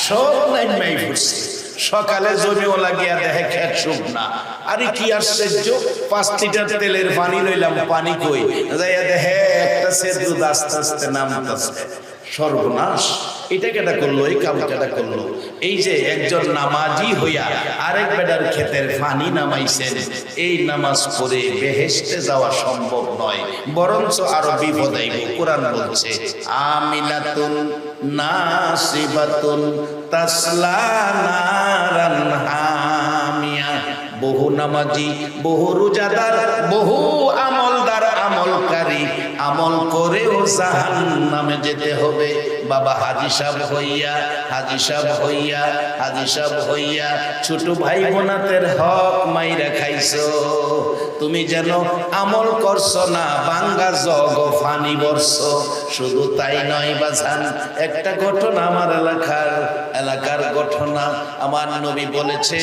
সব নাইমাই ফুটছে। সকালে জমিও লাগিয়া দেখে খেত শুকনা। আরে কি আশ্চর্য, 5 লিটার তেলের পানি লইলাম, পানি কই যাইয়া দেখে একটা সেদ্রু আস্তে আস্তে নামতেছে। সর্বনাশ, এটা কেটা করলো, এই কাম কেটা করলো? এই যে একজন নামাজি হইয়া আরেক বেটার ক্ষেতের পানি নামাইছেন, এই নামাজ পড়ে বেহেশতে যাওয়া সম্ভব নয়, বরঞ্চ আরো বিপদ আইব। কোরআন বলছে, আমিলাতুন নাসিবাতুন তাসলা নারান হামিয়া। বহু নামাজি, বহু রোজাদার, বহু আমলদার আমলকারী, আমল করেও জাহান্নামে যেতে হবে। বাবা হাজী সাহেব হইয়া, হাজী সাহেব হইয়া, হাজী সাহেব হইয়া ছোট ভাই বোনাতের হক মাইরা খাইছো। তুমি যেন আমল করছো না, বাঙ্গা জগ ফানি বরছো। শুধু তাই নয় বাজান, একটা ঘটনা আমার এলাকার ঘটনা। আমার নবী বলেছে,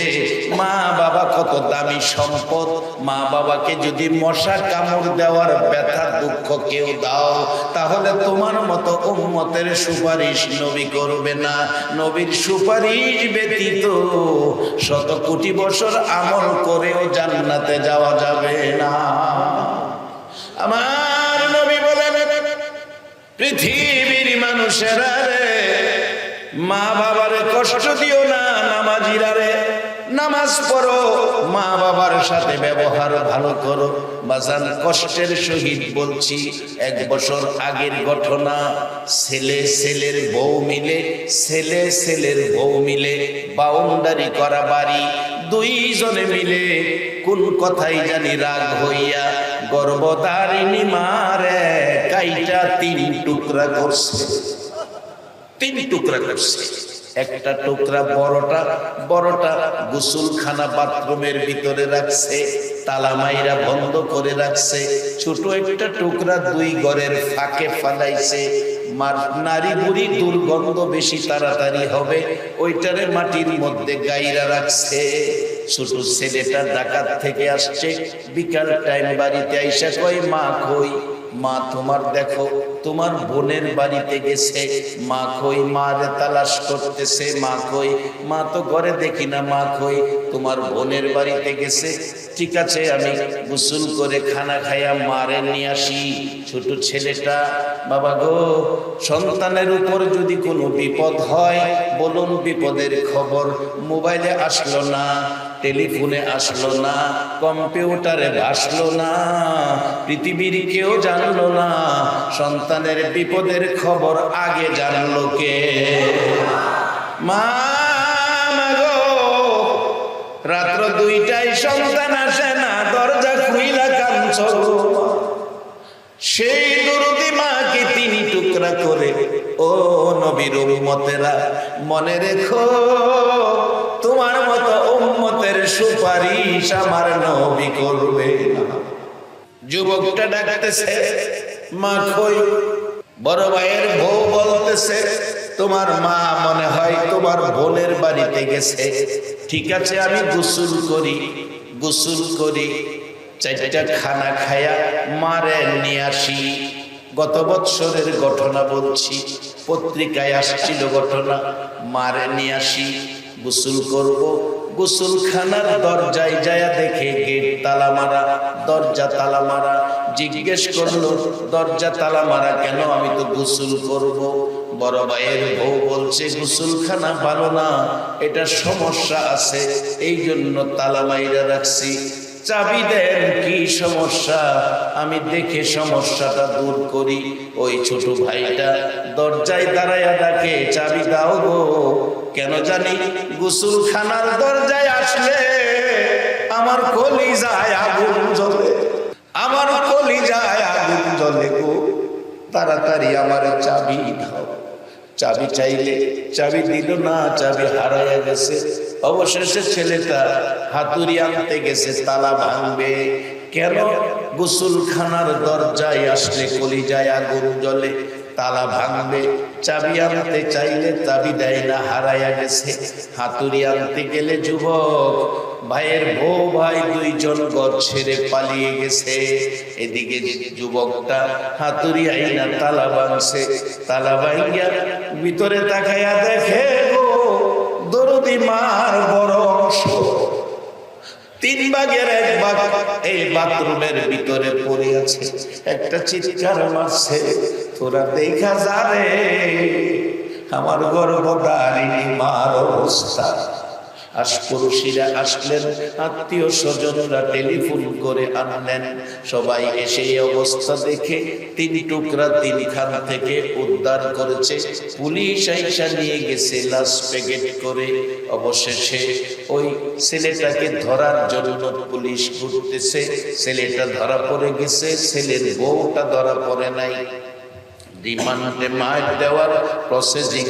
মা বাবা কত দামি সম্পদ। মা বাবাকে যদি মশা কামড় দেওয়ার ব্যথা দুঃখ কেউ দাও, তাহলে তোমার মতো উম্মতের সুপারিশ নবী করবে না। নবীর সুপারিশ ব্যতীত শত কোটি বছর আমল করেও জান্নাতে যাওয়া যাবে না। আমার নবী বলেন, পৃথিবীর মানুষেরা রে, মা বাবারে কষ্ট দিও না। নামাজিরা রে, নামাজ পড়ো, মা বাবার সাথে ব্যবহার ভালো করো। বাজান কষ্টের সহিত বলছি, 1 বছর আগের ঘটনা। ছেলে ছেলের বউ মিলে বাউন্ডারি করা বাড়ি, 2 জনে মিলে কোন কথাই জানি রাগ হইয়া গর্ভধারিণী মারে কাইটা 3 টুকরা করছে। 3 টুকরা করছে। একটা টুকরা বড়টা গোসলখানা বাথরুমের ভিতরে রাখছে, তালা মাইরা বন্ধ করে রাখছে। ছোট একটা টুকরা 2 ঘরের ফাঁকে ফালাইছে। নারী বুড়ি দুর্গন্ধ বেশি তাড়াতাড়ি হবে, ওইটারে মাটির মধ্যে গাইরা রাখছে। ছোট ছেলেটা ডাকাত থেকে আসছে, বিকাল টাইম বাড়িতে আইসা কই, মা কই? মা তোমার দেখো, তোমার বোনের বাড়িতে গেছে। মা কই? মারে তালাশ করতেছে। মা কই? মা তো ঘরে দেখি না। মা কই? তোমার বোনের বাড়িতে গেছে। ঠিক আছে, আমি গোসল করে খানা খাইয়া মারে নিয়ে আসি। ছোট ছেলেটা, বাবা গো, সন্তানের উপর যদি কোনো বিপদ হয় বলুন, বিপদের খবর মোবাইলে আসলো না, টেলিফোনে আসলো না, কম্পিউটারে আসলো না, পৃথিবীর কেউ জানলো না। সন্তানের বিপদের খবর আগে জানলো কে? মা গো, রাত্র 2টায় সন্তান আসে না, দরজা খুইলা কাঁদছো। সেই দরদি মাকে 3 টুকরা করে, ও নবীর উম্মতেরা মনে রেখো, তোমার মতো উম্মতের সুপারিশ আমার নবী করবে না। যুবকটা ডাকতেছে, মা কই? বড় ভাইয়ের বউ বলতেছে, তোমার মা মনে হয় তোমার বোনের বাড়িতে গেছে। ঠিক আছে, আমি গোসল করি 4টা খানা খায়া মারে নিয়ে আসি। গত বৎসরের ঘটনা বলছি, পত্রিকায় আসছিল ঘটনা। মারে নিয়ে আসি, গোসল করব। গোসলখানার দরজায় যায় দেখে গেট তালা মারা, দরজা তালা মারা। জিজ্ঞেস করলো, দরজা তালা মারা কেন? আমি তো গোসল করব। বড় ভাইয়ের বউ বলছে, গোসলখানা ভালো না, এটা সমস্যা আছে, এই জন্য তালা মাইরা রাখছি। চাবি দেন, কি সমস্যা? আমি দেখে সমস্যাটা দূর করি। ওই ছোট ভাইটা দরজায় দাঁড়ায়া ডাকে, চাবি দাও গো। কেন জানি গোসলখানার দরজায় আসলে আমার কলিজায় আগুন জ্বলে, আমার কলিজায় আগুন জ্বলে গো। তাড়াতাড়ি আমার চাবি দাও। চাবি চাইলে চাবি দিল না, চাবি হারাইয়া গেছে। অবশেষে ছেলেটা হাতুড়ি আনতে গেছে, তালা ভাঙবে। কেন? গোসলখানার দরজায় আসলে কলিজায় আগুন জ্বলে, তালা ভাঙবে। চাবি আনতে চাইলে চাবি দেয় না, হারাইয়া গেছে। হাতুড়ি আনতে গেলে যুবক ভাইয়ের বউ ভাই 2 জন ঘর ছেড়ে পালিয়ে গেছে। এদিকে যুবকটা হাতুড়ি আইনা তালা ভাঙছে। তালা ভাঙিয়া ভিতরে তাকাইয়া দেখে গো, দরদি মার বড় অংশ, 3 ভাগের 1 ভাগ এই বাথরুমের ভিতরে পড়ে আছে। একটা চিৎকার মারছে, তোরা দেখা যারে আমার গর্ভধারিণী মার অবস্থা। আশপড়শিরা আসলেন, আত্মীয় স্বজনরা টেলিফোন করে আনলেন। সবাই এসে এই অবস্থা দেখে 3 টুকরা 3 খান থেকে উদ্ধার করেছে। পুলিশ আইসা নিয়ে গেছে লাশ প্যাকেট করে। অবশেষে ওই ছেলেটাকে ধরার জন্য পুলিশ ঘুরতেছে। ছেলেটা ধরা পড়ে গেছে, ছেলের বউটা ধরা পড়ে নাই। রিমান্ডে মার দেওয়ার প্রসেসিং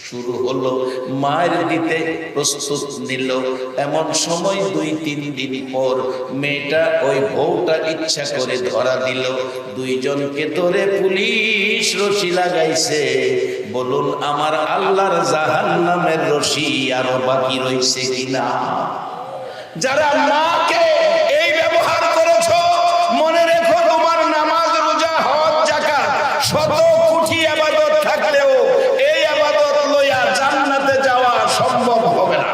শুরু হলো, মায়ের দিতে প্রস্তুত নিল। এমন সময় 2-3 দিন পর মেয়েটা ওই বউটা ইচ্ছা করে ধরা দিল। 2 জনকে ধরে পুলিশ রশি লাগাইছে। বলুন আমার আল্লাহর জাহান্নামের রশি আরো বাকি রয়েছে কিনা? যারা মাকে এই ব্যবহার করেছো, মনে রেখো তোমার নামাজ, রোজা, হজ, যাকাত, শত কোটি ইবাদত থাকলেও এই ইবাদত লইয়া জান্নাতে যাওয়া সম্ভব হবে না।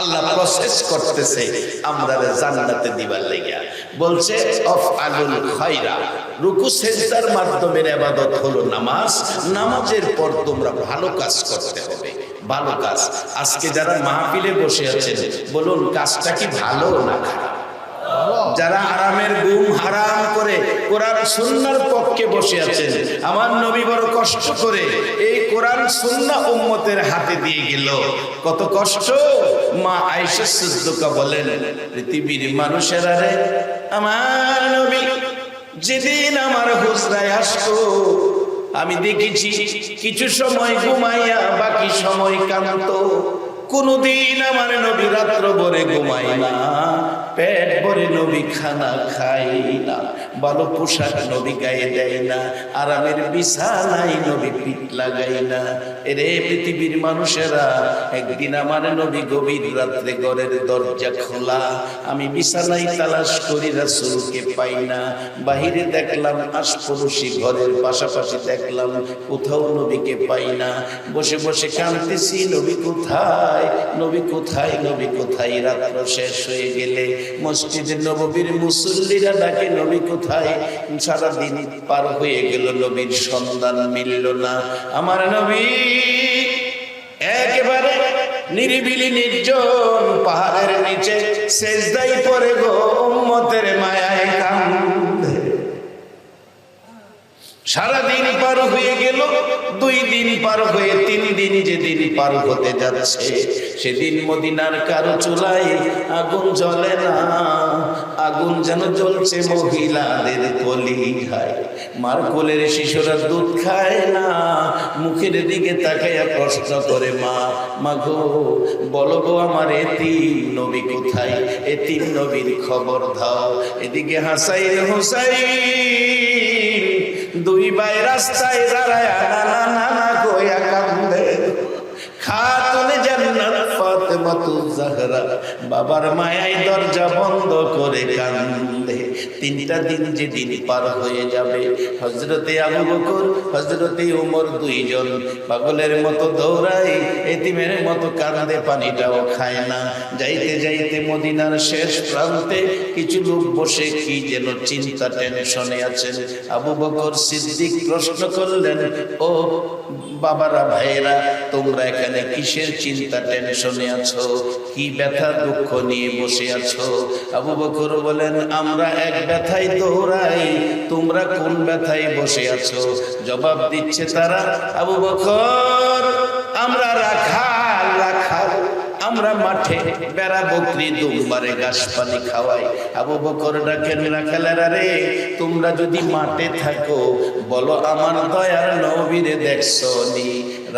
আল্লাহ প্রসেস করতেছে আমরা জান্নাতে দিবার লাগা। বলছে আফআলুল খায়রা, রুকু সিজদার মাধ্যমে ইবাদত হলো নামাজ। নামাজের পর তোমরা ভালো কাজ করতে হবে, ভালো কাজ। আজকে যারা মাহফিলে বসে আছেন, বলুন কাজটা কি ভালো না খারাপ? যারা আরামের ঘুম হারাম করে কোরআন সুন্নাহর পক্ষে বসে আছেন, আমার নবী বড় কষ্ট করে এই কোরআন সুন্নাহ উম্মতের হাতে দিয়ে গেল। কত কষ্ট! মা আয়েশা সিদ্দিকা বলেন, পৃথিবীর মানুষেরা রে, আমার নবী যেদিন আমার হুজরায় আসতো, আমি দেখেছি কিছু সময় ঘুমাইয়া বাকি সময় কাঁদতো। কোনদিন আমার নবী রাত্র ভরে ঘুমায় না, পেট ভরে নবী খানা খায় না, ভালো পোশাক নবী গায়ে দেয় না, আরামের বিছানায় নবী পিঠ লাগায় না। এরে পৃথিবীর মানুষেরা, একদিন আমার নবী গভীর রাত্রে ঘরের দরজা খোলা, আমি বিছানায় তালাশ করি, রাসূলকে পাই না। বাহিরে দেখলাম আশপড়শি ঘরের পাশাপাশি দেখলাম, কোথাও নবীকে পাই না। বসে বসে কাঁদতেছি, নবী কোথায়, নবী কোথায়, নবী কোথায়? রাত্র শেষ হয়ে গেলে মসজিদে নববীর মুসল্লিরা ডাকে, নবী কোথায়? সারাদিন পার হয়ে গেল, নবীর সন্ধান মিলল না। আমার নবী একেবারে নিরিবিলি নির্জন পাহাড়ের নিচে সেজদায় পড়ে গো, উম্মতের মায়ায় কান্দে। সারাদিন পার হয়ে গেল, 2 দিন পার হয়ে 3 দিন যেদিন পার হতে যাচ্ছে, সেদিন মদিনার কারো চুলায় আগুন জ্বলে না। আগুন যেন জ্বলছে মহিলাদের কলিজায়। মার কোলের শিশুরা দুধ খায় না, মুখের দিকে তাকাইয়া প্রশ্ন করে, মা, মা গো, বলো গো আমার এতিম নবী কোথায়? এতিম নবীর খবর দাও। এদিকে হাসাইন হুসাইন 2 ভাই রাস্তায় দাঁড়ায় নানা নানা কইয়া কান্দে। খাতুনে জান্নাত ফাতেমাতুজ জাহরা বাবার মায়ায় দরজা বন্ধ করে কান্দে। 3টা দিন যেদিন পার হয়ে যাবে, হযরতে আবু বকর, হযরতে ওমর 2 জন পাগলের মতো দৌড়ায়, এতিমের মতো কান্দে, পানিটাও খায় না। যাইতে যাইতে মদিনার শেষ প্রান্তে কিছু লোক বসে কি যেন চিন্তা টেনশনে আছেন। আবু বকর সিদ্দিক প্রশ্ন করলেন, ও বাবারা, ভাইয়েরা, তোমরা এখানে কিসের চিন্তা টেনশনে আছো? কি ব্যথা দুঃখ নিয়ে বসে আছো? আবু বকর বলেন, আমরা এক ব্যথায় দৌড়াই, তোমরা কোন ব্যথায় বসে আছো? জবাব দিচ্ছে তারা, আবু বকর, আমরা রাখাল, রাখাল, আমরা মাঠে বেড়া বকরি দুম্বারে ঘাস পানি খাওয়াই। আবু বকর ডাকেন, রাখালেরা রে, তোমরা যদি মাঠে থাকো, বলো আমার দয়ার নবীরে দেখছো নি?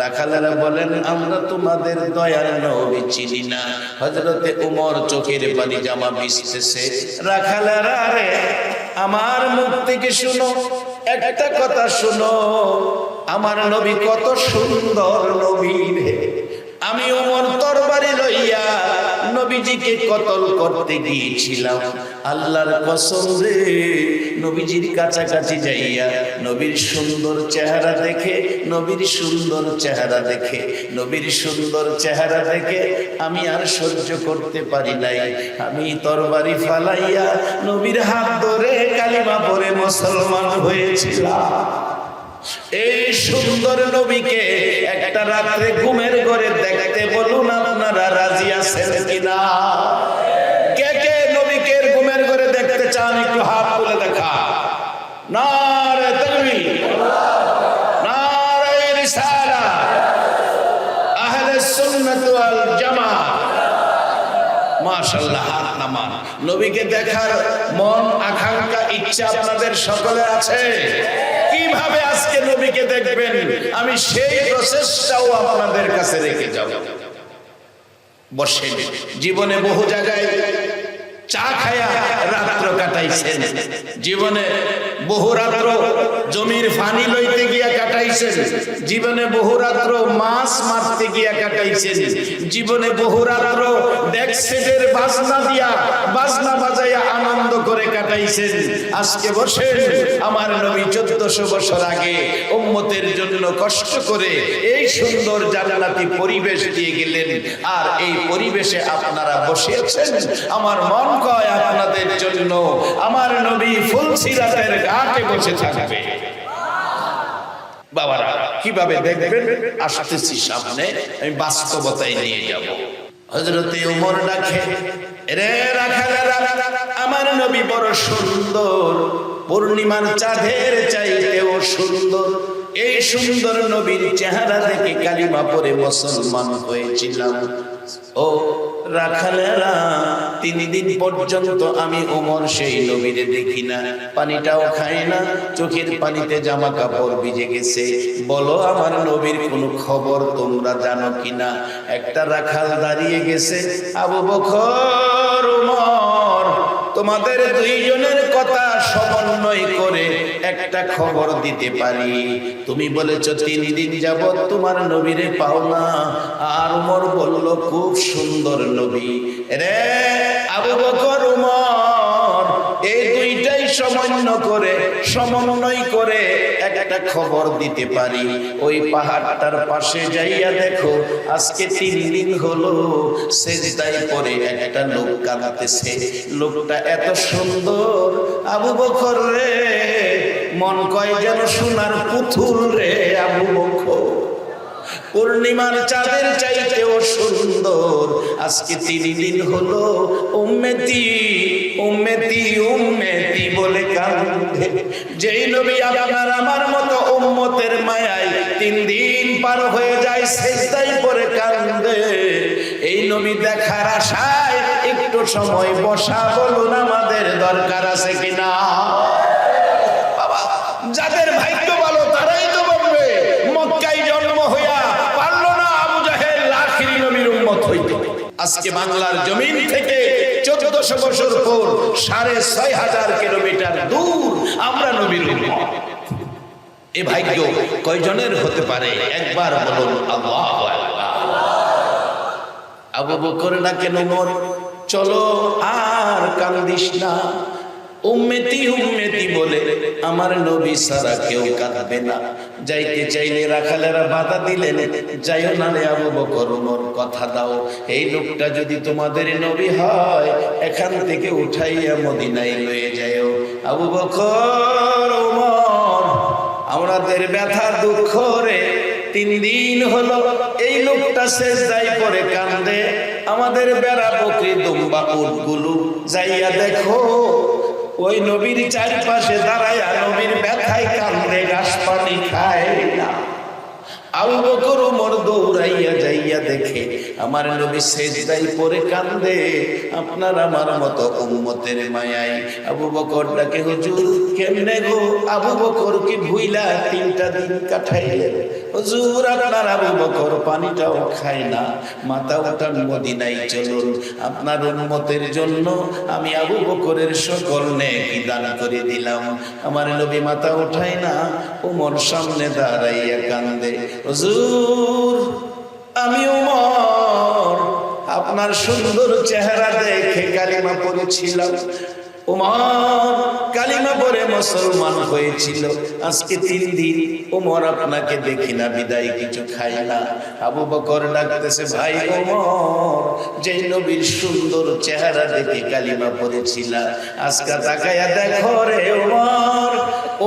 রাখালেরা বলেন, আমরা তোমাদের দয়ার নবী চিনি না। হযরতে ওমর চোখের পানি জামা ভিজতেছে। রাখালেরা রে, আমার মুখ থেকে শুনো, একটা কথা শুনো, আমার নবী কত সুন্দর নবী রে। আমি ওমর তরবারি লইয়া নবীজিকে কতল করতে গিয়েছিলাম। আল্লাহর কসম রে, নবীজির কাছাকাছি যাইয়া নবীর সুন্দর চেহারা দেখে, নবীর সুন্দর চেহারা দেখে, নবীর সুন্দর চেহারা দেখে আমি আর সহ্য করতে পারি নাই। আমি তরবারি ফালাইয়া নবীর হাত ধরে কালিমা পড়ে মুসলমান হয়েছিলাম। এই সুন্দর নবীকে একটা রাত্রে ঘুমের ঘরে দেখতে বলুন আপনারা রাজি আছেন কিনা? কে কে নবীকে ঘুমের ঘরে দেখতে চান একটু হাত তুলে দেখা। নারে তাকবীর, নারে রিসালাত, আহলে সুন্নাত ওয়াল জামাত। মাশাআল্লাহ, হাত নামান। নবীকে দেখার মন, আকাঙ্ক্ষা, ইচ্ছা আপনাদের সকলের আছে? কিভাবে আজকে নবীকে দেখবেন আমি সেই প্রচেষ্টাও আপনাদের কাছে রেখে যাব। বসেন, জীবনে বহু জায়গায় চা খায়া রাত্র কাটাইছেন, জীবনে বহু রাত্র জমির পানি লইতে গিয়া কাটাইছেন, জীবনে বহু রাত্র মাছ মারতে গিয়া কাটাইছেন, জীবনে বহু রাত্র ডেক্সেটের বাজনা দিয়া বাজনা বাজাইয়া আনন্দ করে কাটাইছেন। আজকে বসেন, আমার নবী 1400 বছর আগে উম্মতের জন্য কষ্ট করে এই সুন্দর জান্নাতি পরিবেশ দিয়ে গেলেন, আর এই পরিবেশে আপনারা বসে আছেন। আমার মন কয় আপনাদের জন্য আমার নবী ফুলসিরাতের ঘাটে বসে থাকবে। বাবারা, কিভাবে দেখবেন আসতেছি সামনে, আমি বাস্তবতায় নিয়ে যাব। হযরতে ওমর ডাকে, রে রাখালেরা, আমার নবী বড় সুন্দর, পূর্ণিমার চাঁদের চাইতেও সুন্দর। এই সুন্দর নবীর চেহারা দেখে কালিমা পড়ে মুসলমান হয়েছিলাম। ও রাখালেরা, 3 দিন পর্যন্ত আমি ওমর সেই নবীরে দেখি না, পানিটাও খাই না, চোখের পানিতে জামা কাপড় ভিজে গেছে। বলো আমার নবীর কোনো খবর তোমরা জানো কিনা? একটা রাখাল দাঁড়িয়ে গেছে, আবু বকর, ওমর, তোমাদের 2 জনের কথা সমন্বয় করে একটা খবর দিতে পারি। তুমি বলেছ 3 দিন যাবত তোমার নবীরে পাও না, আর ওমর বলল খুব সুন্দর নবী। রে আবু বকর, ওমর, এই দুইটাই সমন্বয় করে একটা খবর দিতে পারি। ওই পাহাড়টার পাশে যাইয়া দেখো, আজকে 3 দিন হলো সেজদায় পড়ে একটা লোক কাঁদতেছে। লোকটা এত সুন্দর, আবু বকর রে, মন কয় যেন সোনার পুতুল রে। আবু বকর পূর্ণিমার চাঁদের চাইতেও সুন্দর। আজকে 3 দিন হলো উম্মতি উম্মতি উম্মতি বলে কাঁদে। যেই নবী আপনার আমার মতো উম্মতের মায়ায় 3 দিন পার হয়ে যায় সেজদায় পড়ে কাঁদে, এই নবী দেখার আশায় একটু সময় বসা। বলুন আমাদের দরকার আছে কিনা? বাবা, যাদের ভাগ্য ভালো তারাই তো বলবে মক্কায় জন্ম হইয়া পারলো না আবু জাহেল আখিরি নবীর উম্মত হইতে। আজকে বাংলার জমিন থেকে 1400 বছর পর 6500 কিলোমিটার দূর আমরা নবীর উম্মত। এ ভাগ্য কয়জনের হতে পারে? একবার বলুন আল্লাহু আকবার। আবু বকর না কেন, ওমর চলো আর কান্দিস না, উম্মতি উম্মতি বলে আমার নবী ছাড়া কেউ কাঁদবে না। যাইতে চাইলে রাখালেরা বাধা দিলেন, যাইও না রে আবু বকর, ওমর কথা দাও, এই লোকটা যদি তোমাদের নবী হয় এখান থেকে উঠাইয়া মদিনায় লয়ে যাও। আবু বকর, ওমর, আমাদের ব্যথা দুঃখ রে 3 দিন হলো এই লোকটা সেজদায় পড়ে কান্দে। আমাদের বেড়া বকরি দুম্বা উটগুলো যাইয়া দেখো, ওই নবীর চারপাশে দাঁড়ায়া নবীর ব্যথায় কান্দে, ঘাস পানি খায় না। আবু বকর, ওমর দৌড়াইয়া যাইয়া দেখে আমার নবী সেজদায় পড়ে কান্দে, আপনার আমার মতো উম্মতের মায়ায়। আবু বকর ডাকে, হুজুর কেমনে গো? আবু বকর কি ভুইলা 3টা দিন কাটাইলেন? হুজুর আপনার আবু বকর পানিটাও খায় না, মাথা উঠান মদিনায় চলুন, আপনার উম্মতের জন্য আমি আবু বকরের সকল নেকি দান করে দিলাম। আমার নবী মাথা উঠায় না, ওমর সামনে দাঁড়াইয়া কান্দে, হুজুর আমি ওমর আপনার সুন্দর চেহারা দেখে কালিমা পড়েছিলাম, ওমর কালিমা পড়ে মুসলমান হয়েছিল। আজকে 3 দিন ওমর আপনাকে দেখি না, বিদায় কিছু খাই না। আবু বকর ডাকতেছে, ভাই ওমর, যে নবীর সুন্দর চেহারা দেখে কালিমা পড়েছিলা, আজকে তাকায়া দেখো রে ওমর,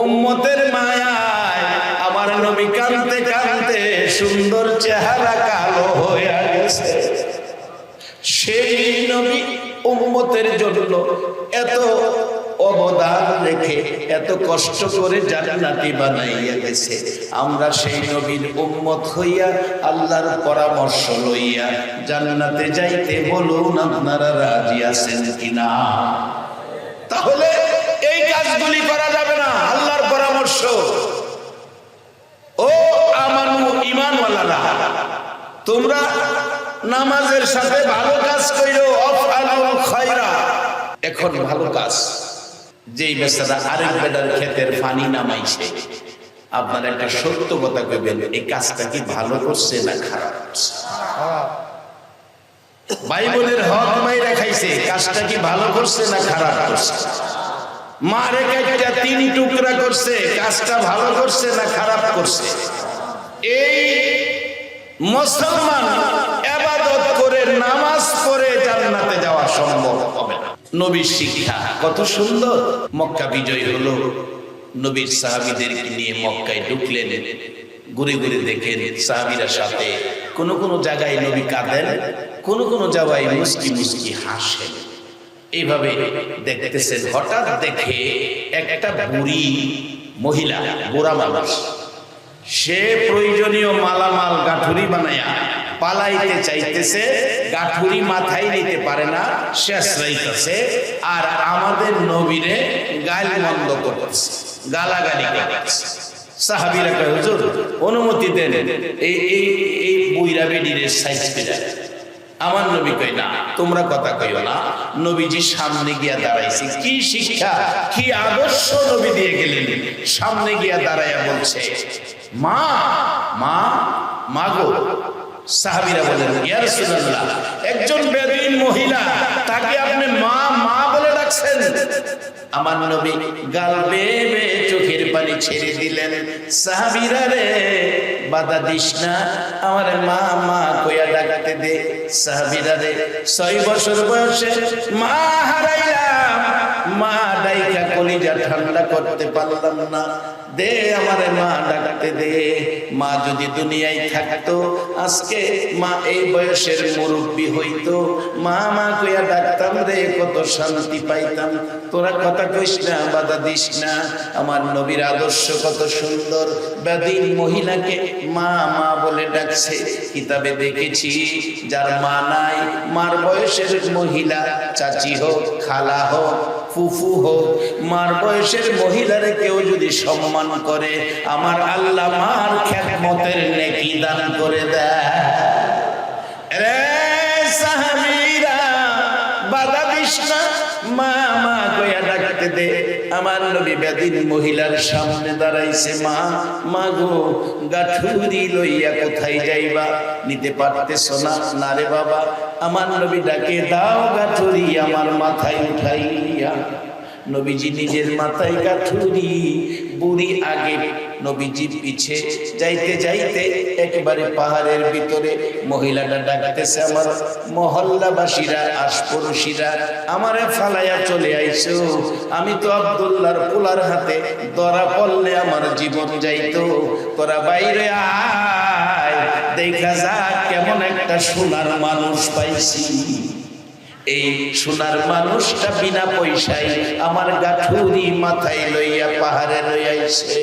উম্মতের মায়ায় আমার নবী কাঁদতে কাঁদতে সুন্দর চেহারা কালো হয়ে গেছে। সেই নবী উম্মতের জন্য এত অবদান রেখে এত কষ্ট করে জান্নাতি বানাইয়া গেছে। আমরা সেই নবীর উম্মত হইয়া আল্লাহর পরামর্শ লইয়া জান্নাতে যাইতে বলুন আপনারা রাজি আছেন কিনা? তাহলে এই কাজগুলি করা যাবে না। আল্লাহর পরামর্শ, ও আমানু ঈমানওয়ালারা, তোমরা নামাজের সাথে ভালো কাজ কইরো, আফআলুল খায়রা। এখন ভালো কাজ, যেই বেচারা আরেক বেটার ক্ষেতের পানি নামাইছে, আপনারা একটা সত্য কথা কইবেন, এই কাজটা কি ভালো করছে না খারাপ করছে? ভাই বোনের হক মাইরা খাইছে, কাজটা কি ভালো করছে না খারাপ করছে? মারে কাইটা 3 টুকরা করছে, কাজটা ভালো করছে না খারাপ করছে? এই মুসলমান ইবাদত করে নামাজ পড়ে জান্নাতে যাওয়া সম্ভব হবে না। নবীর শিক্ষা কত সুন্দর। মক্কা বিজয় হলো, নবীর সাহাবীদেরকে নিয়ে মক্কায় ঢুকলেন। ঘুরে ঘুরে দেখেন সাহাবীরা সাথে, কোন কোন জায়গায় নবী কাঁদেন, কোন কোন জায়গায় মুস্কি মুস্কি হাসেন। এইভাবে দেখতেছেন, হঠাৎ দেখে একটা বুড়ি মহিলা, বুড়া মানুষ, সে প্রয়োজনীয় মালামাল গাঠুরি বানায়া পালাইতে চাইতেছে, গাঠুরি মাথায় নিতে পারে না, শেষ রাইতেছে, আর আমাদের নবীরে গালমন্দ করতেছে, গালাগালি করতেছে। সাহাবীরা কয়, হুজুর অনুমতি দেন, এই বুইরা বেডিরে সাইজ করে। আমার নবী কয়, না তোমরা কথা কইও না। নবীজি সামনে গিয়া দাঁড়াইছে। কি শিক্ষা, কি আদর্শ নবী দিয়ে গেলেন। সামনে গিয়া দাঁড়াইয়া বলছে, মা মা মা গো। সাহাবীরা বলেন, ইয়া রাসূলুল্লাহ, একজন বেদুইন মহিলা, তাকে আপনি মা মা বলে ডাকছেন? আমার নবী গাল বেয়ে বেয়ে চোখের পানি ছেড়ে দিলেন। সাহাবীরা রে, বাধা দিস না, আমার মা মা কইয়া ডাকতে দে। সাহাবীরা রে, 6 বছর বয়সে মা হারাইলাম, মা ডাইকা কলিজা ঠান্ডা করতে পারলাম না, দে আমার মা ডাকতে দে। মা যদি দুনিয়ায় থাকতো, আজকে মা এই বয়সের মুরব্বী হইতো, মা মা কইয়া ডাকতাম রে, কত শান্তি পাইতাম। তোরা কথা কইস না, বাধা দিস না। আমার নবীর আদর্শ কত সুন্দর। বেদীন মহিলাকে মা মা বলে ডাকছে। কিতাবে দেখেছি, যার মা নাই, মার বয়সের মহিলা, চাচি হোক, খালা হোক, ফুফু হোক, মার বয়সের মহিলারে কেউ যদি সম্মান করে, আমার আল্লাহ মার খেদমতের নেকি দান করে দেয়। রে সাহাবীরা, বাধা দিস না, মা মা কইয়া ডাকতে দে। আমার নবী বেদীন মহিলার সামনে দাঁড়াইছে। মা মা গো, গাঠুরি লইয়া কোথায় যাইবা? নিতে পারতেছ না? না রে বাবা। আমার নবী ডাকে, দাও গাঠুরি আমার মাথায় উঠাইয়া। নবীজি নিজের মাথায় গাঠুরি, বুড়ি আগে, নবীজি পিছে। যাইতে যাইতে একেবারে পাহাড়ের ভিতরে মহিলাটা ডাকতেছে, আমার মহল্লাবাসীরা, আশপড়শিরা, আমারে ফালাইয়া চলে আইছো। আমি তো আব্দুল্লাহর পোলার হাতে ধরা পড়লে আমার জীবন যাইতো। তোরা বাইরে আয়, দেখা যা কেমন একটা সোনার মানুষ পাইছি। এই সোনার মানুষটা বিনা পয়সায় আমার গাঠুরি মাথায় লইয়া পাহাড়ে লইয়াইছে।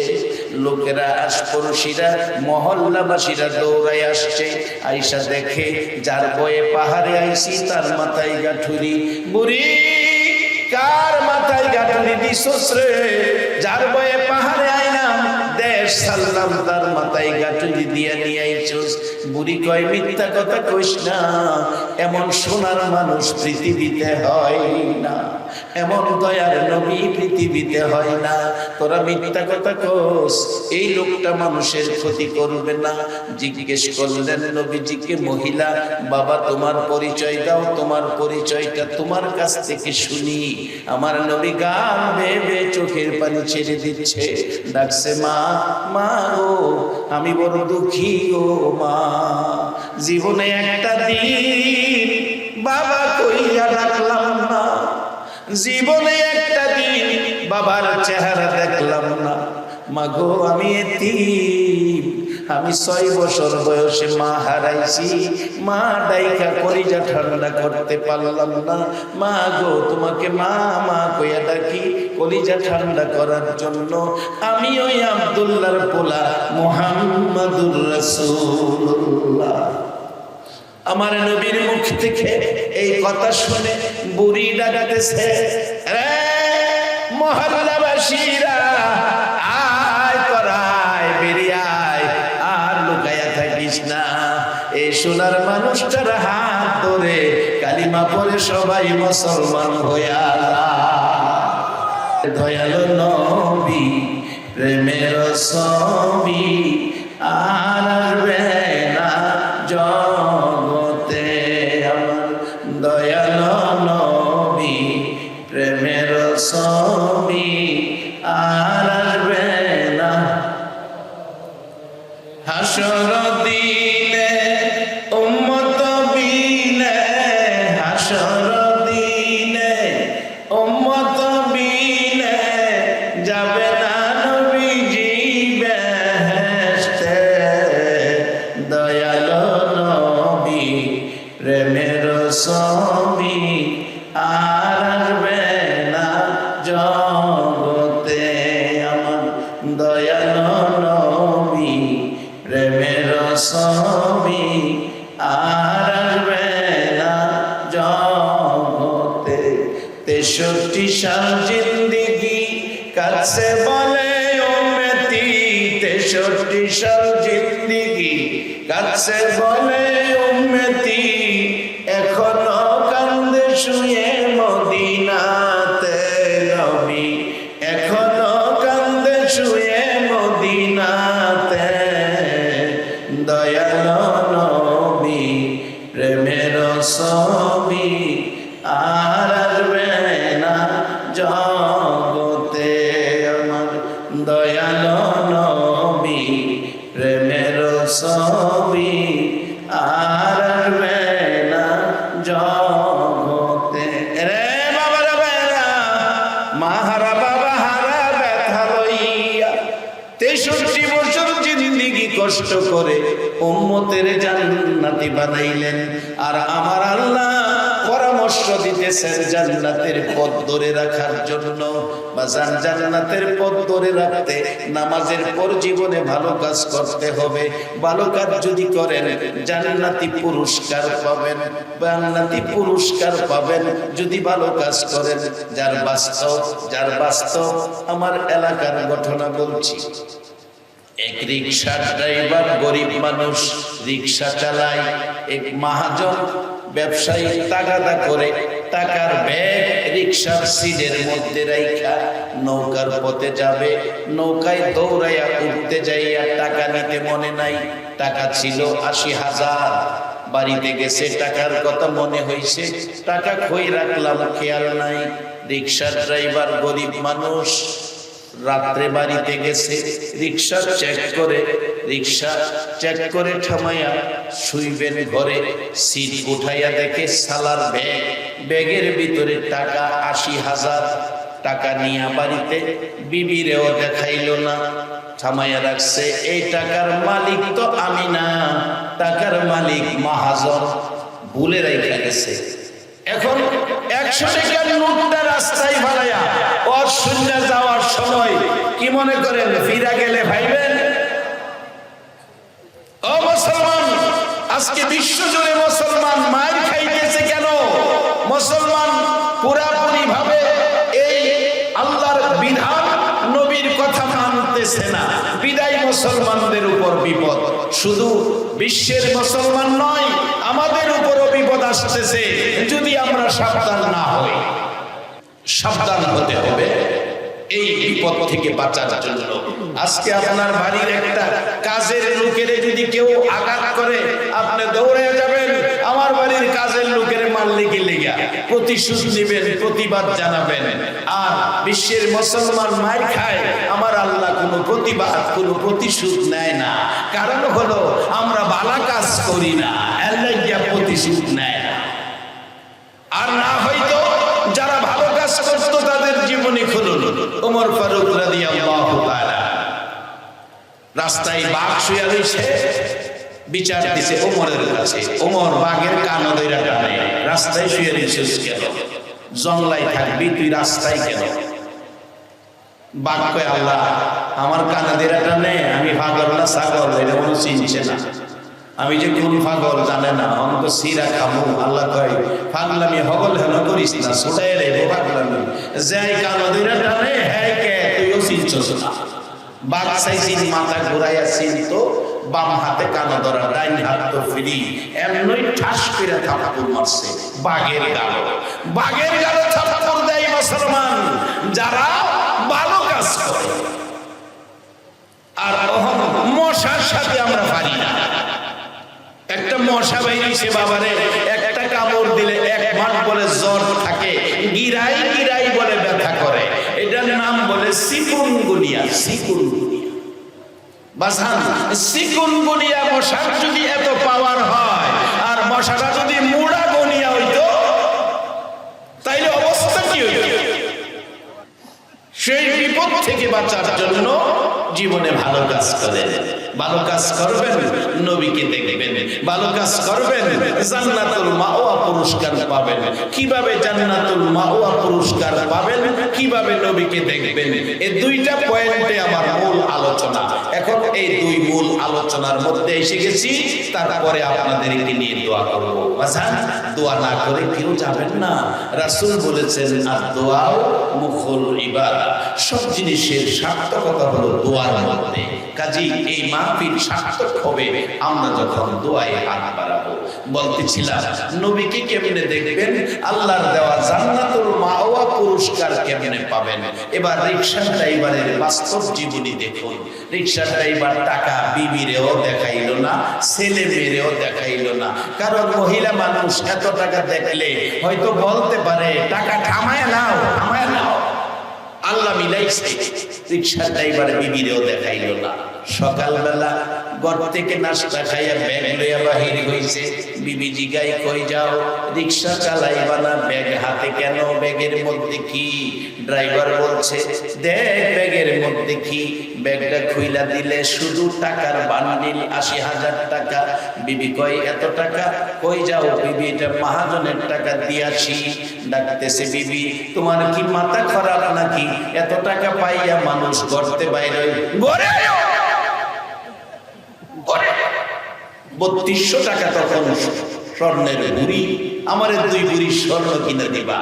লোকেরা, আশপড়শিরা, মহল্লাবাসীরা দৌড়াই আসছে। আইসা দেখে, যার বয়ে পাহাড়ে আইছি তার মাথায় গাঠুরি। বুড়ি, কার মাথায় গাঠুরি দিছস রে? যার বয়ে পাহাড়ে আইলাম, দেশ সাল্লাম, তার মাথায় গাঠুরি দিয়া নিয়ে আইছস। বুড়ি কয়, মিথ্যা কথা কইস না, এমন সোনার মানুষ পৃথিবীতে হয় না, এমন দয়ার নবী পৃথিবীতে হয় না। তোরা মিথ্যা কথা কস, এই লোকটা মানুষের ক্ষতি করবে না। জিজ্ঞেস করলেন নবীজিকে মহিলা, বাবা তোমার পরিচয় দাও, তোমার পরিচয়টা তোমার কাছ থেকে শুনি। আমার নবী গান বেয়ে বেয়ে চোখের পানি ছেড়ে দিচ্ছে। ডাকছে, মা মা ও, আমি বড় দুঃখী ও মা। জীবনে একটা দিন বাবা কইয়া ডাকলাম না, জীবনে একটা দিন বাবার চেহারা দেখলাম না। মাগো আমি এতিম, আমি 6 বছর বয়সে মা হারাইছি, মা ডাইকা কলিজা ঠান্ডা করতে পারলাম না। মা গো তোমাকে মা মা কইয়া ডাকি কলিজা ঠান্ডা করার জন্য। আমি ওই আব্দুল্লাহর পোলা মুহাম্মাদুর রাসূলুল্লাহ। আমার নবীর মুখ থেকে এই কথা শুনে বুড়ি ডাকতেছে, রে মহল্লাবাসীরা আয় তোরায় বেরিয়ে আয়, আর লুকাইয়া থাকিস না। এই সোনার মানুষটার হাত ধরে কালিমা পড়ে সবাই মুসলমান হইয়া যায়। দয়ালু নবী প্রেমের ছবি আর আসবে না জগতে। আমার দয়ালু নবী প্রেমের ছবি আর আসবে না। হাসর দিনে উম্মত বিনে, হাসর দিনে উম্মত বিনে যাবে না নবীজি বেহেশতে। দয়ালু নবী প্রেমের ছবি আর আসবে না জগতে। আমার দয়ালু নবী প্রেমের ছবি আর আসবে না জগতে। 63 সাল জিন্দেগি কাছে বলে উম্মতি, 63 সাল জিন্দেগি কাছে বলে উম্মতি। এখনো কান্দে শুয়ে মদিনাতে নবী, এখনো কান্দে শুয়ে মদিনাতে। দয়ালু নবী প্রেমের ছবি আর আসবে না জগতে। আমার দয়ালু নবী প্রেমের ছবি আর আসবে না জগতে। রে বাবার বেড়া মাহারা বাবা হারা ব্যথা লইয়া 63 বছর জিন্দেগি কষ্ট করে উম্মতের জান্নাতি বানাইলেন। আর আমার আল্লাহ পরামর্শ দিতেছেন জান্নাতের পথ ধরে রাখার জন্য। বাজান জান্নাতের পথ ধরে রাখতে নামাজের পর জীবনে ভালো কাজ করতে হবে। ভালো কাজ যদি করেন জান্নাতি পুরস্কার পাবেন, জান্নাতি পুরস্কার পাবেন যদি ভালো কাজ করেন। যার বাস্তব আমার এলাকার ঘটনা বলছি। এক রিক্সার ড্রাইভার, গরিব মানুষ, রিক্সা চালায়। এক মহাজন ব্যবসায়ী তাগাদা করে টাকার ব্যাগ রিক্সার সিটের মধ্যে রাইখা নৌকার পথে যাবে। নৌকায় দৌড়াইয়া উঠতে যাইয়া টাকা নিতে মনে নাই। টাকা ছিল 80,000। বাড়িতে গেছে, টাকার কথা মনে হইছে, টাকা কই রাখলাম খেয়াল নাই। রিক্সার ড্রাইভার গরিব মানুষ, রাত্রে বাড়িতে গেছে, রিক্সা চেক করে থামাইয়া শুইবেন ঘরে। সিট উঠাইয়া দেখে সালার ব্যাগের ভিতরে টাকা 80,000। টাকা নিয়ে বাড়িতে বিবিরেও দেখাইল না, থামাইয়া রাখছে। এই টাকার মালিক তো আমি না, টাকার মালিক মহাজন, ভুলে রাইখা গেছে। এখন 100 টাকার নোটটা রাস্তায় ফালাইয়া ওর শূন্য যাওয়ার সময় কি মনে করেন ফিরা গেলে ভাইবেন? ও মুসলমান, আজকে বিশ্ব জুড়ে মুসলমান মার খাইতেছে কেন? মুসলমান পুরাপুরি ভাবে এই আল্লাহর বিধান নবীর কথা মানতেছে না, বিদায় মুসলমানদের উপর বিপদ। শুধু বিশ্বের মুসলমান নয়, আমাদের উপরও বিপদ আসতেছে যদি আমরা সাবধান না হই। সাবধান হতে হবে এই বিপদ থেকে বাঁচার জন্য। আজকে আপনার বাড়ির একটা কাজের লোকের যদি কেউ আঘাত করে, আপনি দৌড়ে যাবেন আমার বাড়ির কাজের লোকের মাল্লিকে লেগা প্রতিশোধ নেবেন, প্রতিবাদ জানাবেন। আর বিশ্বের মুসলমান মার খায়, আমার আল্লাহ কোনো প্রতিবাদ, কোনো প্রতিশোধ নেয় না। কারণ হলো আমরা ভালো কাজ করি না, আল্লাহ প্রতিশোধ নেয় না। আর না হয়তো যারা ভালো কাজ করতো তাদের জীবনী খুলুন। ওমর ফারুক রাদিয়াল্লাহু তাআলা রাস্তায় বাঘ শুয়ে রয়েছে, বিচার দিছে ওমরের কাছে। ওমর বাঘের কান ধইরা টানে, রাস্তায় শুয়ে রয়েছিস কেন? জংলায় থাকবি তুই, রাস্তায় কেন? বাঘ কয়, আল্লাহ আমার কান ধইরা টানে, আমি পাগল না ছাগল এটা মনে চিনছে না, আমি যে কোন পাগল জানে না, অন্ত সিরা খামু। আল্লাহ কয়, পাগলামি হগল হেন করিস না, ছোটাই রে পাগলামি, যাই কান ধইরা টানে হ্যাঁ কে তুইও চিনছস না। বাঘ চাইছিন মাথা ঘুরাইয়া চিনতো, বাম হাতে কানা ধরা, ডাইন হাত তো ফ্রি, এমনই ঠাস করে থাপ্পড় মারছে বাঘের গালে। বাঘের গালে থাপ্পড় দেয় মুসলমান যারা ভালো কাজ করে। আর মশার সাথে আমরা পারি না। একটা মশা বাইরেছে বাবারে, একটা কামড় দিলে 1 মাস বলে জ্বর থাকে, গিরাই গিরাই বলে ব্যথা করে, এটার নাম বলে চিকুনগুনিয়া। চিকুনগুনিয়া বাসান, চিকুনগুনিয়া মশার যদি এত পাওয়ার হয়, আর মশাটা যদি মুড়া গনিয়া হইতো তাইলে অবস্থা কি হইতো? সেই বিপদ থেকে বাঁচার জন্য জীবনে ভালো কাজ করেন। ভালো কাজ করবেন, নবীকে দেখবেন। ভালো কাজ করবেন, জান্নাতুল মাওয়া পুরস্কার পাবেন। কিভাবে জান্নাতুল মাওয়া পুরস্কার পাবেন, কিভাবে নবীকে দেখবেন, এই দুইটা পয়েন্টে আমার মূল আলোচনা। এখন এই দুই মূল আলোচনার মধ্যে এসে গেছি, তারপরে আপনাদেরকে নিয়ে দোয়া করব। বাজান, দোয়া না করে কেউ যাবেন না। রাসূল বলেছেন, আর দোয়াও মুখুল ইবাদা, সব জিনিসের সার্থকতা হলো দোয়ার মধ্যে। কাজী এই মাহফিল সার্থক হবে আমরা যখন দোয়ায় হাত বাড়াবো। বলতেছিলাম নবীকে কেমনে দেখবেন, আল্লাহর দেওয়া জান্নাতুল মাওয়া পুরস্কার কেমনে পাবেন। এবার রিকশা ড্রাইভারের বাস্তব জীবনী দেখুন। রিকশা ড্রাইভার টাকা বিবিরেও দেখাইল না, ছেলে মেয়েরেও দেখাইল না। কারণ মহিলা মানুষ এত টাকা দেখলে হয়তো বলতে পারে, টাকা থামায় নাও, থামায় নাও। আল্লাহ মিলাইছে, রিকশা ড্রাইভার বিবিরেও দেখাইল না। সকালবেলা ঘর থেকে নাস্তা খাইয়া ব্যাগ লইয়া বাহির হইছে। বিবি জিগাই, কই যাও? রিকশা চালাইবা না? ব্যাগ হাতে কেন? ব্যাগের মধ্যে কি? ড্রাইভার বলছে, দেখ ব্যাগের মধ্যে কি। ব্যাগটা খুইলা দিলে শুধু টাকার বান্ডিল, ৮০,০০০ টাকা। বিবি কয়, এত টাকা? কই যাও? বিবি, এটা মহাজনের টাকা দিয়াছি। ডাকতেছে, বিবি তোমার কি মাথা খারাপ নাকি? এত টাকা পাইয়া মানুষ গড়তে বাইরে গড়ে ৩২০০ টাকা তখন স্বর্ণের বুড়ি। আমার 2 বুড়ি স্বর্ণ কিনে দিবা,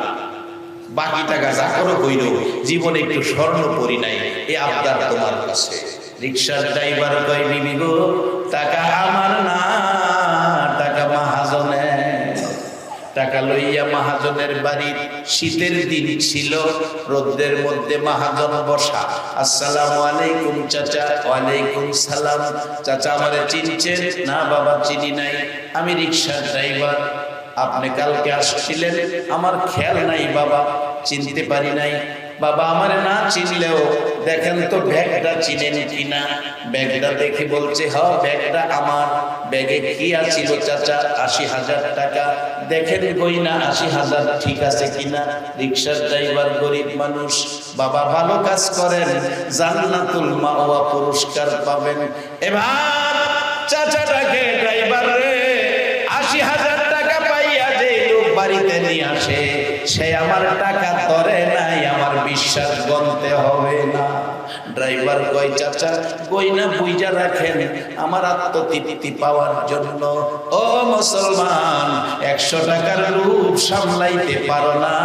বাকি টাকা যা করো কইরো, জীবনে একটু স্বর্ণ পরি নাই, এ আবদার তোমার কাছে। রিকশার ড্রাইভার কয়, বিবি গো, টাকা আমার না, টাকা মহাজনের। টাকা লইয়া মহাজনের বাড়ির, শীতের দিন ছিল, রোদ্রের মধ্যে মহাজন বসা। আসসালামু আলাইকুম চাচা। ওয়ালাইকুম সালাম। চাচা আমারে চিনছেন? না বাবা, চিনি নাই, আমি রিকশার ড্রাইভার। আপনি কালকে আসছিলেন? আমার খেয়াল নাই বাবা, চিনতে পারি নাই। বাবা আমারে না চিনলেও দেখেন তো ব্যাগটা চিনেন কিনা। ব্যাগটা দেখে বলছে, হ ব্যাগটা আমার। ব্যাগে কি আছিল চাচা? ৮০,০০০ টাকা। দেখেন কই না ৮০,০০০ ঠিক আছে কিনা। রিকশার ড্রাইভার গরিব মানুষ। বাবা ভালো কাজ করেন, জান্নাতুল মাওয়া পুরস্কার পাবেন। এবার চাচাটাকে, ড্রাইভার রে, ৮০,০০০ টাকা পাইয়া যে লোক বাড়িতে নিয়ে আসে, সে আমার টাকা ধরে নাই, আমার বিশ্বাস গনতে হবে না। ড্রাইভার কয়, চাচা গয়না বুইজা রাখেন আমার আত্মতৃপ্তি পাওয়ার জন্য। ও মুসলমান, ১০০ টাকার লোভ সামলাইতে পারো না,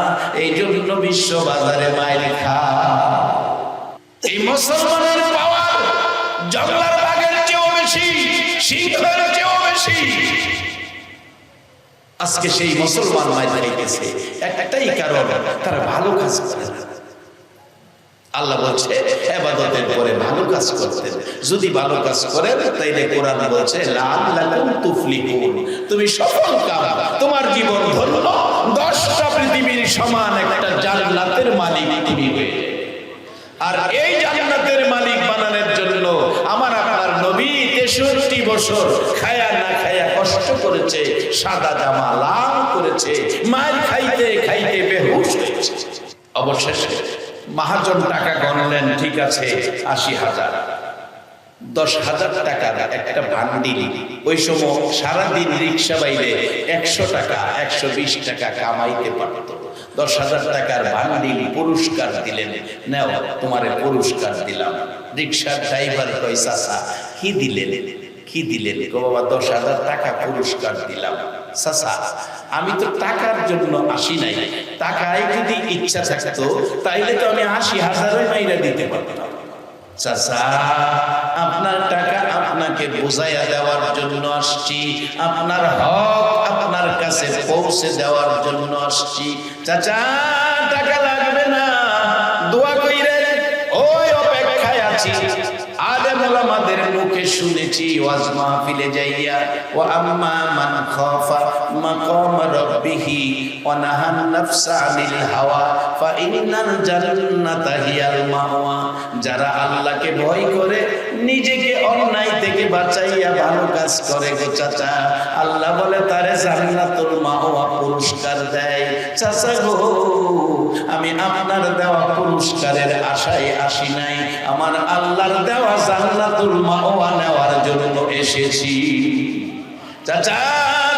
এই জন্য বিশ্ব বাজারে মাইল খা। এই মুসলমানের পাওয়ার জঙ্গলার বাঘের চেয়েও বেশি, সিংহের চেয়েও বেশি। আজকে সেই মুসলমান মাইল খাইতেছে, একটাই কারণ, তারা ভালো কাজ করে না। আল্লাহ বলছে ইবাদতের পরে ভালো কাজ করতেন। যদি ভালো কাজ করেন তাইলে কোরআন বলছে লাআল্লাকুম তুফলিহুন, তুমি সফল কাম, তোমার জীবন ধন্য। 10টা পৃথিবীর সমান একটা জান্নাতের মালিক তুমি হয়ে। আর এই জান্নাতের মালিক বানানোর জন্য আমার আপনার নবী 63 বছর খায়া না খায়া কষ্ট করেছে, সাদা জামা লাল করেছে, মার খাইতে খাইতে বেহুশ হয়েছে। অবশেষে মহাজন টাকা গণলেন, ঠিক আছে ৮০,০০০। 10,000 টাকার একটা বান্ডিল। ওই সময় সারাদিন রিক্সা বাইলে 100 টাকা 120 টাকা কামাইতে পারত। 10,000 টাকার বান্ডিল পুরস্কার দিলেন, নাও তোমারে পুরস্কার দিলাম। রিক্সার ড্রাইভার কয় চাচা কি দিলেন? কি দিলেন? গো বাবা 10,000 টাকা পুরস্কার দিলাম। চাচা আমি তো টাকার জন্য আসি নাই, টাকায় যদি ইচ্ছা থাকতো তাইলে তো আমি 80,000 মাইরা দিতে পারতাম। চাচা আপনার টাকা আপনাকে বুঝাইয়া দেওয়ার জন্য আসছি, আপনার হক আপনার কাছে পৌঁছে দেওয়ার জন্য আসছি। চাচা টাকা লাগবে না, দোয়া কইরেন, ওই অপেক্ষায় আছি। আলেম ওলামাদের মুখে শুনেছি ওয়াজ মাহফিলে যাইয়া, ওয়া আম্মা মান খাফা মাকাম রাব্বিহি ওয়া নাহান নাফসা আনিল হাওয়া ফা ইন্নাল জান্নাতা হিয়াল মাওয়া। যারা আল্লাহকে ভয় করে নিজেকে অন্যায় থেকে বাঁচাইয়া ভালো কাজ করে গো চাচা, আল্লাহ বলে তারে জান্নাতুল মাওয়া পুরস্কার দেয়। চাচা গো আমি আপনার দেওয়া পুরস্কারের আশায় আসি নাই, আমার আল্লাহর দেওয়া জান্নাতুল মাওয়া নেওয়ার জন্য এসেছি। চাচা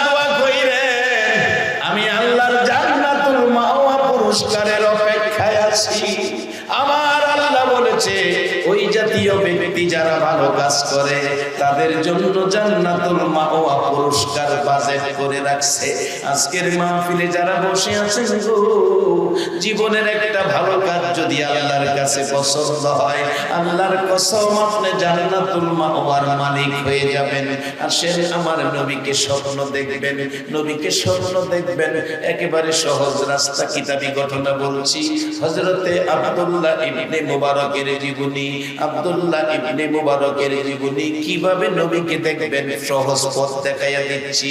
দোয়া কইরেন, আমি আল্লাহর জান্নাতুল মাওয়া পুরস্কারের অপেক্ষায় আছি। আমার আল্লাহ বলেছে ওই জাতীয় ব্যক্তি যারা ভালো কাজ করে তাদের জন্য জান্নাতুল মাওয়া পুরস্কার বাজেট করে রাখছে। আজকের মাহফিলে যারা বসে আছেন গো, জীবনের একটা ভালো কাজ যদি আল্লাহর কাছে পছন্দ হয়, আল্লাহর কসম আপনি জান্নাতুল মাওয়ার মালিক হয়ে যাবেন। আসেন আমার নবীকে স্বপ্ন দেখবেন, নবীকে স্বপ্ন দেখবেন। একেবারে সহজ রাস্তা, কিতাবি ঘটনা বলছি। হযরতে আব্দুল্লাহ ইবনে মুবারকের জীবনী, আব্দুল্লাহ ইবনে মুবারকের জীবনী। কিভাবে নবীকে দেখবেন সহজ পথ দেখাইয়া দিচ্ছি।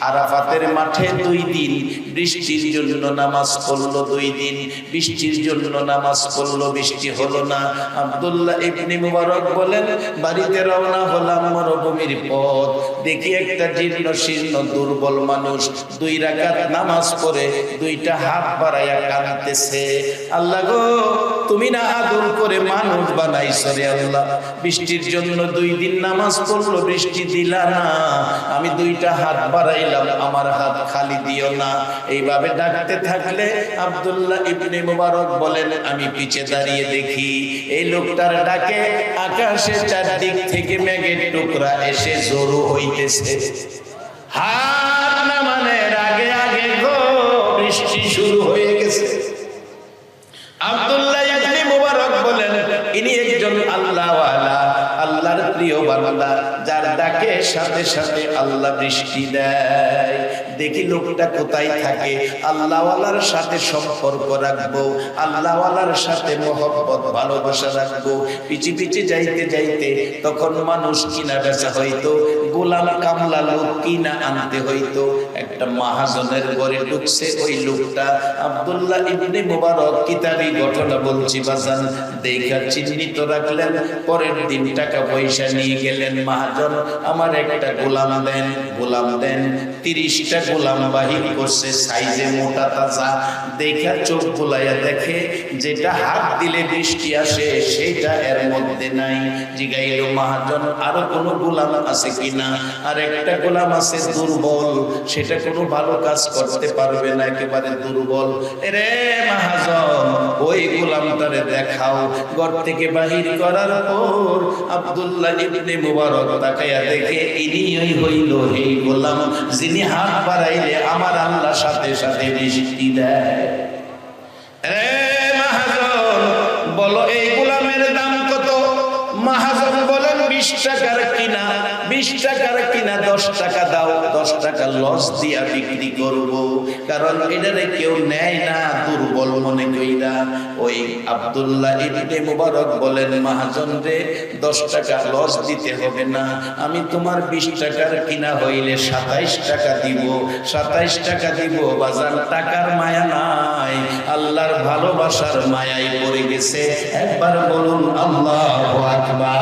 আরাফাতের মাঠে 2 দিন বৃষ্টির জন্য নামাজ পড়লো, 2 দিন বৃষ্টির জন্য নামাজ পড়লো, বৃষ্টি হলো না। আব্দুল্লাহ ইবনে মুবারক বলেন বাড়িতে রওনা হলাম মরুভূমির পথ, দেখি একটা জীর্ণ শীর্ণ দুর্বল মানুষ 2 রাকাত নামাজ পড়ে 2টা হাত বাড়াইয়া কাঁদতেছে। আল্লাহ গো তুমি না আদর করে মানুষ বানাইছো রে আল্লাহ, বৃষ্টির জন্য 2 দিন নামাজ পড়লো, বৃষ্টি দিলা না, আমি 2টা হাত বাড়াইলাম, আমার হাত খালি দিও না। এইভাবে ডাকতে থাকলে আব্দুল্লাহ ইবনে মুবারক বলেন আমি পিছে দাঁড়িয়ে দেখি এই লোকটার ডাকে আকাশের চারদিক থেকে মেঘের টুকরা এসে জড়ো হইতেছে। হাত নামানোর আগে আগে গো বৃষ্টি শুরু হয়ে গেছে। আব্দুল্লাহ ইবনে মুবারক বলেন ইনি একজন আল্লাহওয়ালা, আল্লাহর প্রিয় বান্দা, যার ডাকে সাথে সাথে আল্লাহ বৃষ্টি দেয়। দেখি লোকটা কোথায় থাকে, আল্লাহওয়ালার সাথে সম্পর্ক রাখবো, আল্লাহওয়ালার সাথে মহব্বত ভালোবাসা রাখবো। পিছে পিছে যাইতে যাইতে তখন মানুষ কিনা বেচা হইতো, গোলাম কামলা লোক কিনা আনতে হইতো। একটা মাহাজনের ঘরে ঢুকছে ওই লোকটা। আব্দুল্লাহ ইবনে মুবারক কিতাবি ঘটনা বলছি বাজান, দেখা চিহ্নিত রাখলেন। পরের দিন টাকা পয়সা নিয়ে গেলেন, মাহাজন আমার একটা গোলাম দেন, গোলাম দেন। 30টা গোলাম বাহির করছে, সাইজে মোটা তাজা। দেখা চোখ বুলাইয়া দেখে যেটা হাত দিলে বৃষ্টি আসে সেটা এর মধ্যে নাই। জিগাইল মাহাজন আরো কোনো গোলাম আছে কিনা? আর একটা গোলাম আছে দুর্বল, সেটা কোনো ভালো কাজ করতে পারবে না, একেবারে দুর্বল। রে মাহাজন ওই গোলামটারে দেখাও। ঘর থেকে বাহির করার পর আব্দুল্লাহ ইবনে মুবারক তাকায়া দেখে ইনিই হইল এই গোলাম যিনি হাত বাড়াইলে আমার আল্লাহ সাথে সাথে বৃষ্টি দেয়। রে মাহাজন বলো এই গোলামের দাম কত? মাহাজন বলেন 20 টাকার কিনা। 20 টাকার কিনা 10 টাকা দাও, 10 টাকা লস দিয়া বিক্রি করব, কারণ এটারে কেউ নেয় না দুর্বল মনে কইরা। ওই আব্দুল্লাহ ইবনে মুবারক বলেন মাহাজন রে 10 টাকা লস দিতে হবে না, আমি তোমার 20 টাকার কিনা হইলে 27 টাকা দিব, 27 টাকা দিব। বাজার টাকার মায়া নাই, আল্লাহর ভালোবাসার মায়াই পড়ে গেছে। একবার বলুন আল্লাহু আকবার।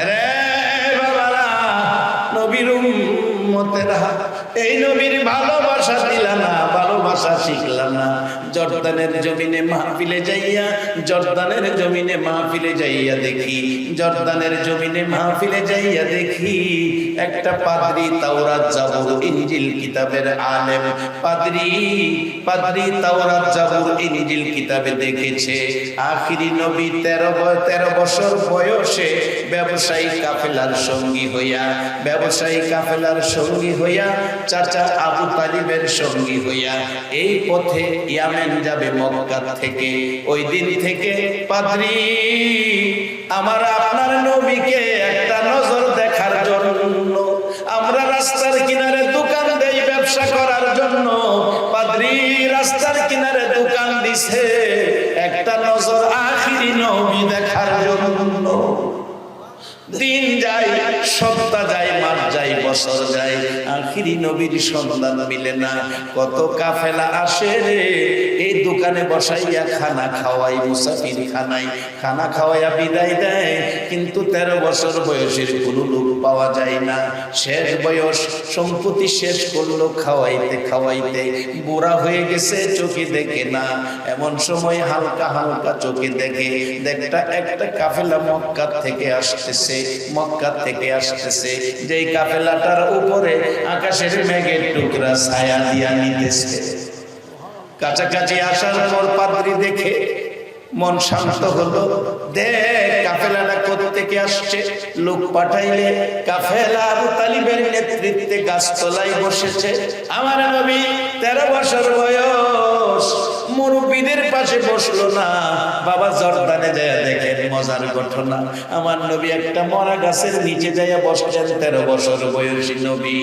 রে বাবারা, নবীর উম্মতেরা এই নবীর ভালোবাসা দিলা না, ভালোবাসা ভাষা শিখলাম না, জর্দানের জমিনে মাহফিলে যাইয়া, জর্দানের জমিনে মাহফিলে যাইয়া দেখি, জর্দানের জমিনে মাহফিলে যাইয়া দেখি একটা পাদ্রী তাওরাত জাবুর ইনজিল কিতাবের আলেম, পাদ্রী তাওরাত জাবুর ইনজিল কিতাবে দেখেছে আখিরি নবী 13 বছর বয়সে ব্যবসায়ী কাফেলার সঙ্গী হইয়া চাচা আবু তালিবের সঙ্গী হইয়া এই পথে ইয়ামেন যাবে মক্কা থেকে। ওই দিন থেকে পাদ্রী আমার আপনার নবীকে একটা নজর দেখার জন্য, আমরা রাস্তার কিনারে দোকান দেই ব্যবসা করার জন্য, পাদ্রী রাস্তার কিনারে দোকান দিছে একটা নজর আখিরি নবী দেখার জন্য। দিন যায়, সপ্তাহ যায়, মাস যায়, বছর যায়, আখিরি নবীর সন্ধান মিলে না। কত কাফেলা আসে রে, এই দোকানে বসাইয়া খানা খাওয়াই, মুসাফির খানা খাওয়াইয়া বিদায় দেয়, কিন্তু 13 বছর বয়সের কোনো লোক পাওয়া যায় না। শেষ বয়স, সম্পত্তি শেষ করলো খাওয়াইতে বুড়া হয়ে গেছে, চোখে দেখে না। এমন সময় হালকা চোখে দেখে একটা কাফেলা মক্কা থেকে আসতেছে, যেই কাফেলাটার উপরে আকাশের মেঘের টুকরা ছায়া দিয়া নিতেছে। কাছাকাছি আসার পর পাদ্রী দেখে মন শান্ত হলো, দেখ কাফেলাটা কোথা থেকে আসছে। লোক পাঠাইলে কাফেলা আবু তালিবের নেতৃত্বে গাছতলায় বসেছে। আমার নবী 13 বছর বয়স, মুরব্বীদের পাশে বসলো না। বাবা জর্দানে যায় দেখেন মজার ঘটনা, আমার নবী একটা মরা গাছের নিচে যাইয়া বসলেন। 13 বছর বয়সী নবী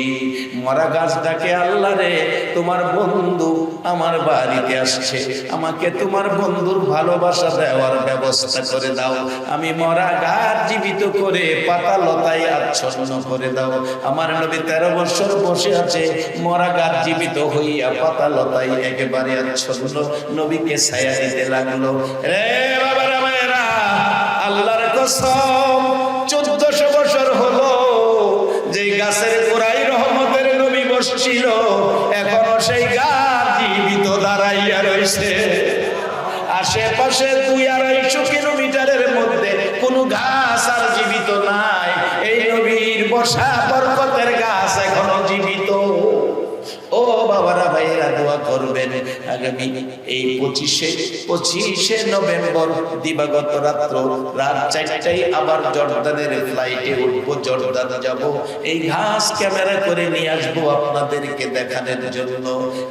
মরা গাছ ডাকে, আল্লাহ রে তোমার বন্ধু আমার বাড়িতে আসছে, আমাকে তোমার বন্ধুর ভালোবাসা দেওয়ার ব্যবস্থা করে দাও, আমি মরা গাছ জীবিত করে পাতা লতায় আচ্ছন্ন করে দাও। আমার নবী 13 বছর বসে আছে, মরা গাছ জীবিত হইয়া পাতা লতায় একেবারে আচ্ছন্ন, নবীকে ছায়া দিতে লাগলো। রে বাবারা মায়েরা, আল্লাহর কসম 1400 বছর হলো যে গাছের গোড়ায় রহমতের নবী বসছিল, এখনো সেই গাছ জীবিত দাঁড়াইয়া রয়েছে। আশেপাশে 2-250 কিলোমিটারের মধ্যে কোনো গাছ আর জীবিত নাই, এই নবীর বসা বরকতের গাছ এখনো জীবিত। ও বাবারা ভাইরা, দোয়া করবেন আগামী এই 25শে নভেম্বর দিবাগত রাত 4টায় আবার জর্দানের ফ্লাইটে উঠবো, জর্দান যাব। এই ঘাস ক্যামেরা করে নিয়ে আসবো আপনাদেরকে দেখানোর জন্য।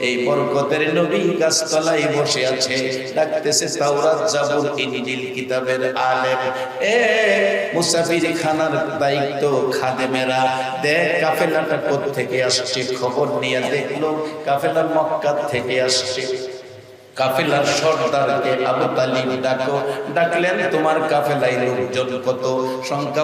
এই বরকতের নবী গাছতলায় বসে আছে, ডাকতেছে তাওরাত জাবুর ইনজিল কিতাবের আলেম, এ মুসাফির খানার দায়িত্ব খাদেমেরা, দেখ কাফেলাটা কোথা থেকে আসছে। খবর নিয়ে দেখলো কাফেলা মক্কা থেকে আসছে। কাফেলার সর্দারকে আবু তালিব ডাকলেন, তোমার কাফেলায় লোকজন কত? সংখ্যা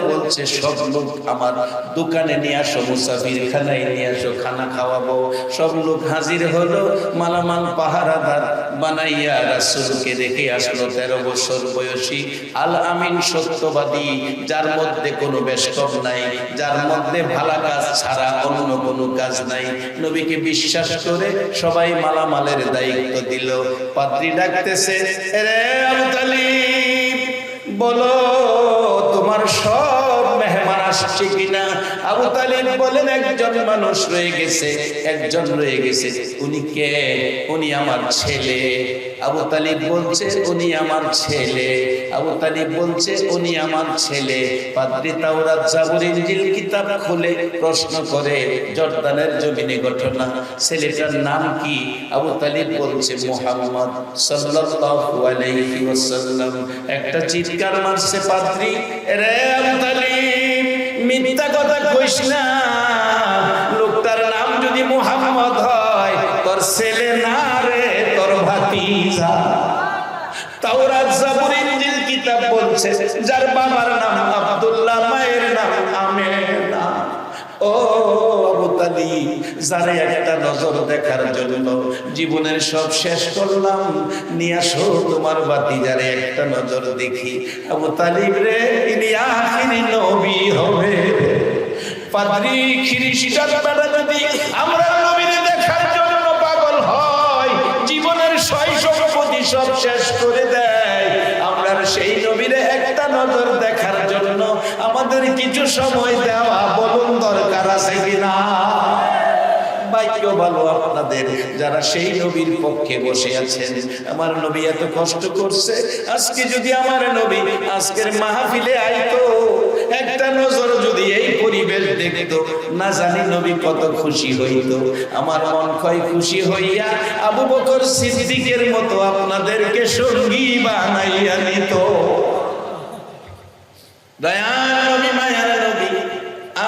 বলছে সব লোক আমার দোকানে নিয়ে আসো, মুসাফির খানায় নিয়ে আসো, খানা খাওয়াবো। সব লোক হাজির হলো, মালামাল পাহারাদার বানাইয়া রাসূলকে রেখে আসলো। 13 বছর বয়সী আল আমিন, সত্যবাদী, যার মধ্যে কোনো বেশকব নাই, যার মধ্যে ভালো কাজ ছাড়া অন্য কোনো কাজ নাই। নবীকে বিশ্বাস করে সবাই মালামালের দায়িত্ব দিল। পাদ্রী ডাকতেছে, রে আবু তালিব, বলো তোমার সব মেহমান আসছে কিনা? আবু তালিব বলেন, একজন মানুষ রয়ে গেছে। উনি কে? উনি আমার ছেলে। আবু তালিব বলছে, উনি আমার ছেলে। আবু তালিব বলছে, উনি আমার ছেলে। পাদ্রী তাওরাত জাবুর ইনজিল কিতাব খুলে প্রশ্ন করে, জর্দানের জমিনে ঘটনা, ছেলেটার নাম কি? আবু তালিব বলছে, মুহাম্মদ সাল্লাল্লাহু আলাইহি ওয়াসাল্লাম। একটা চিৎকার মারছে পাদ্রী, রে আবু তালিব, মিথ্যা কথা কইস না, লোকটার নাম যদি মুহাম্মদ হয়, তোর ছেলে না রে, তোর ভাতিজা। তাওরাত জাবুর ইনজিল কিতাব বলছে, যার বাবার নাম আব্দুল্লাহ, মায়ের নাম আমেনা। ও আবু তালিব, যারে একটা নজর দেখার জন্য জীবনের সব শেষ করলাম, নিয়ে আসো তোমার ভাতিজারে একটা নজর দেখি। আবু তালিব রে, ইনি আখিরি নবী হবে। পাদ্রী খ্রিস্টান বেটা যদি আমরা নবীর দেখার জন্য পাগল হয়, সব শেষ করে দেয়। আমরা সেই নবীরে একটা নজর দেখার জন্য আমাদের কিছু সময় দেওয়া বলুন দরকার আছে কিনা? ভাগ্য ভালো আপনাদের যারা সেই নবীর পক্ষে বসে আছেন। আমার নবী এত কষ্ট করছে, আজকে যদি আমার নবী আজকের মাহফিলে আইতো, একটা নজর যদি এই পরিবেশ দেখতো, না জানি নবী কত খুশি হইতো। আমার মন কয় খুশি হইয়া আবু বকর সিদ্দিকের মতো আপনাদেরকে সঙ্গী বানাইয়া নিত। দয়ার নবী, মায়ার নবী,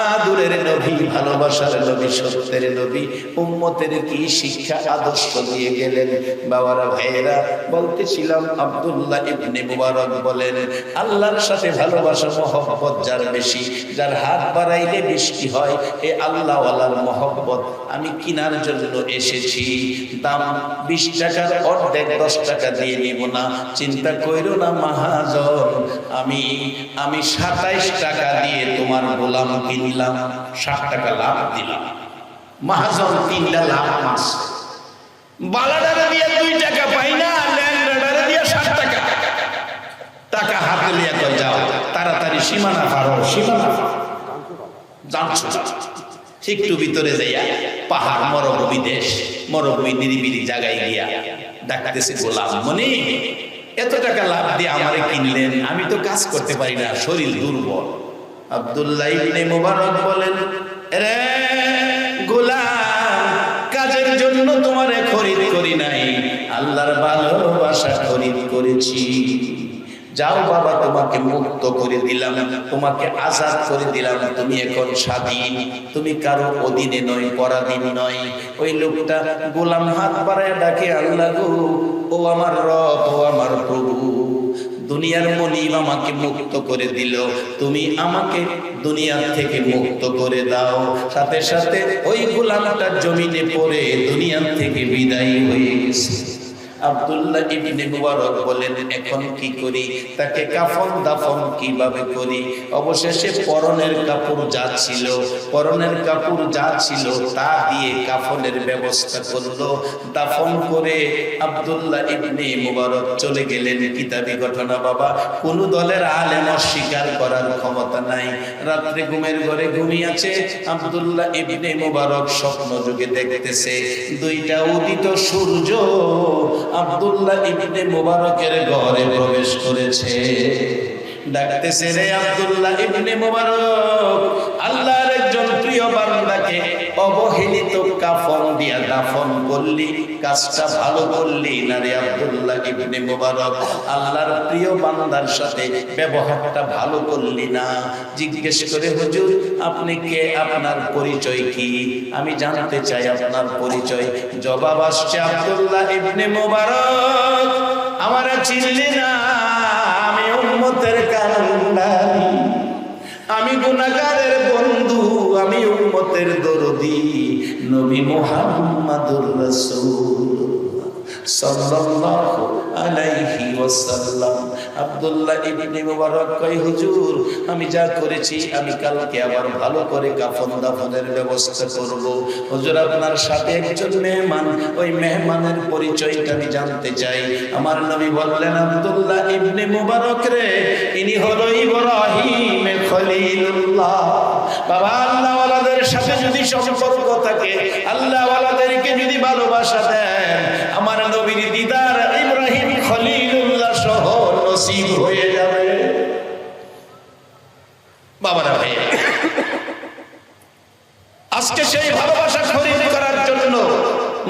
আদরের নবী, ভালোবাসার নবী, সত্যের নবী উম্মতের কি শিক্ষা আদর্শ দিয়ে গেলেন। বাবারা, ভাইয়েরা, বলতেছিলাম আব্দুল্লাহ ইবনে মুবারক বলেন, আল্লাহর সাথে ভালোবাসা মহব্বত যার বেশি, যার হাত বাড়াইলে বৃষ্টি হয়, এ আল্লাহওয়ালার মহব্বত আমি কিনার জন্য এসেছি। দাম 20 টাকার অর্ধেক 10 টাকা দিয়ে নিব না, চিন্তা কইরো না মহাজন। আমি 27 টাকা দিয়ে তোমার গোলাম কিনলাম, 60 টাকা লাভ দিলাম। মহাজন কিনলে লাভ মাস, বালাডারে দিয়ে 2 টাকা পাই না, ল্যান্ডারে দিয়ে 60 টাকা। টাকা হাতে লিয়া কই যাও, তাড়াতাড়ি সীমানা পারো, সীমানা জানছো একটু ভিতরে যাইয়া পাহাড়, মরুভূমি দেশ, মরুভূমি নিরিবিলি জায়গায় গিয়া ডাকতেছে, গোলাম মনি এত টাকা লাভ দিয়ে আমারে কিনলেন, আমি তো কাজ করতে পারি না, শরীর দুর্বল। আব্দুল্লাহ ইবনে মুবারক বলেন, রে গোলাম, কাজের জন্য তোমারে খরিদ করি নাই, আল্লাহর ভালোবাসা খরিদ করেছি। যাও বাবা, তোমাকে মুক্ত করে দিলাম, তোমাকে আজাদ করে দিলাম, তুমি এখন স্বাধীন, তুমি কারো অধীনে নয়, পরাধীন নয়। ওই লোকটা গোলাম হাত বাড়ায় ডাকে, আল্লাহ গো, ও আমার রব, ও আমার প্রভু, দুনিয়ার মনিব আমাকে মুক্ত করে দিল, তুমি আমাকে দুনিয়ার থেকে মুক্ত করে দাও। সাথে সাথে ওই গোলামটা জমিনে পড়ে দুনিয়ার থেকে বিদায় হয়ে গেছে। আব্দুল্লাহ ইবনে মুবারক বলেন, এখন কি করি? তাকে কাফন দাফন কিভাবে করি? অবশেষে পরনের কাপড় যা ছিল তা দিয়ে কাফনের ব্যবস্থা করলো। দাফন করে আব্দুল্লাহ ইবনে মুবারক চলে গেলেন। কিতাবি ঘটনা বাবা, কোন দলের আলেম অস্বীকার করার ক্ষমতা নাই। রাত্রে ঘুমের ঘরে ঘুমিয়ে আছে আব্দুল্লাহ ইবনে মুবারক, স্বপ্ন যুগে দেখতেছে 2টা উদিত সূর্য আব্দুল্লাহ ইবনে মুবারকের ঘরে প্রবেশ করেছে। ডাকতেছে, রে আব্দুল্লাহ ইবনে মুবারক, আল্লাহর একজন প্রিয় বান্দাকে অবহেলিত কাফন দিয়া দাফন করলি, কাজটা ভালো করলি না রে আব্দুল্লাহ ইবনে মুবারক, আল্লাহর প্রিয় বান্দার সাথে ব্যবহারটা ভালো করলি না। জিজ্ঞেস করে, হুজুর আপনি কে, আপনার পরিচয় কি? আমি জানতে চাই আপনার পরিচয়। জবাব আসছে, আব্দুল্লাহ ইবনে মুবারক, আমারা চিনলি না, আমি উম্মতের কান্ডারি, আমি গুনাহগারের বন্ধু, আমি উম্মতের দরদি, নবী মুহাম্মদুর রাসূলুল্লাহ সাল্লাল্লাহু আলাইহি ওয়াসাল্লাম। আব্দুল্লাহ ইবনে মুবারক কয়, হুজুর আমি যা করেছি, আমি কালকে আবার ভালো করে কাফন দাফনের ব্যবস্থা করব। হুজুর আপনার সাথে একজন মেহমান, ওই মেহমানের পরিচয়টা আমি জানতে চাই। আমার নবী বললেন, আব্দুল্লাহ ইবনে মুবারক রে, ইনি হলো ইব্রাহিম খলিলুল্লাহ। বাবা, আল্লাহওয়ালাদের সাথে যদি সম্পর্ক থাকে, আল্লাহওয়ালাদেরকে যদি ভালোবাসা দেন, আমার নবীর দিদার ইব্রাহিম খলিলুল্লাহ সহ নসিব হয়ে যাবে। বাবারা ভাই, আজকে সেই ভালোবাসা খরিদ করার জন্য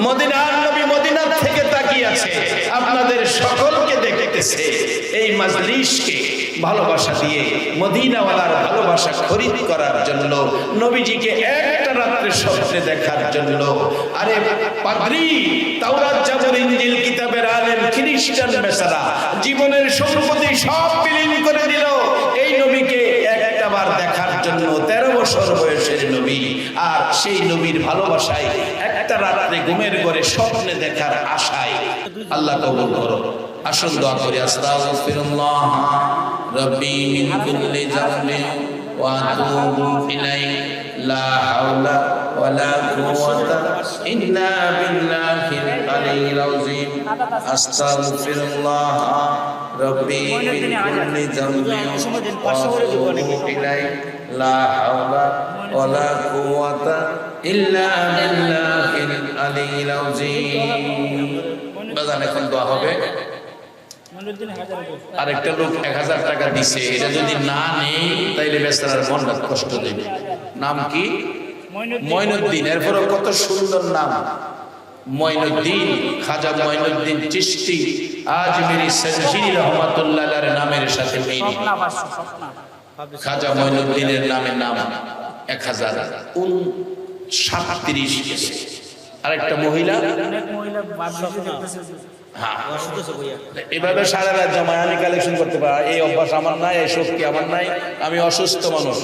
মদিনার নবী মদিনা থেকে তাকিয়ে আছে, আপনাদের সকলকে দেখতেছে। এই মাজলিসকে ভালোবাসা দিয়ে মদিনাওয়ালার ভালোবাসা খরিদ করার জন্য, নবীজিকে একটা রাত্রে স্বপ্নে দেখার জন্য। আরে পাদ্রী, তাওরাত জাবুর ইনজিল কিতাবের আলেম, খ্রিস্টান বেচারা জীবনের সম্পত্তি সব বিলীন করে দিল এই নবীকে একটাবার দেখার জন্য। 13 বছর বয়সের নবী, আর সেই নবীর ভালোবাসায় একটা রাত্রে ঘুমের ঘরে স্বপ্নে দেখার আশায়। আল্লাহ কবুল করো। আসুন দোয়া করি। আস্তাগফিরুল্লাহ রাব্বি মিন কুল্লি যামবিন ওয়া আতুবু ইলাইহি লা হাওলা ওয়ালা কুওয়াতা ইল্লা বিল্লাহিল আলিয়্যিল আযীম আস্তাগফিরুল্লাহ রাব্বি মিন কুল্লি যামবিন ওয়া আতুবু ইলাইহি লা হাওলা ওয়ালা কুওয়াতা ইল্লা বিল্লাহিল আলিয়্যিল আযীম। বাজান এখন দোয়া হবে। আরেকটা লোক 1000 টাকা দিছে, এটা যদি না নেই তাইলে বেচারার মনটা কষ্ট দেবে। নাম কি? মঈনুদ্দিন। এরপরও কত সুন্দর নাম, মঈনুদ্দিন, খাজা মঈনুদ্দিন চিশতি আজমিরি সঞ্জিরি রহমাতুল্লাহ আলাইহির নামের সাথে মিল। খাজা মঈনুদ্দিনের নামে নাম 1037 গেছে। আরেকটা মহিলা, এভাবে সারা রাত জমায় আমি কালেকশন করতে পারি, এই অভ্যাস আমার নাই, এই শক্তি আমার নাই। আমি অসুস্থ মানুষ,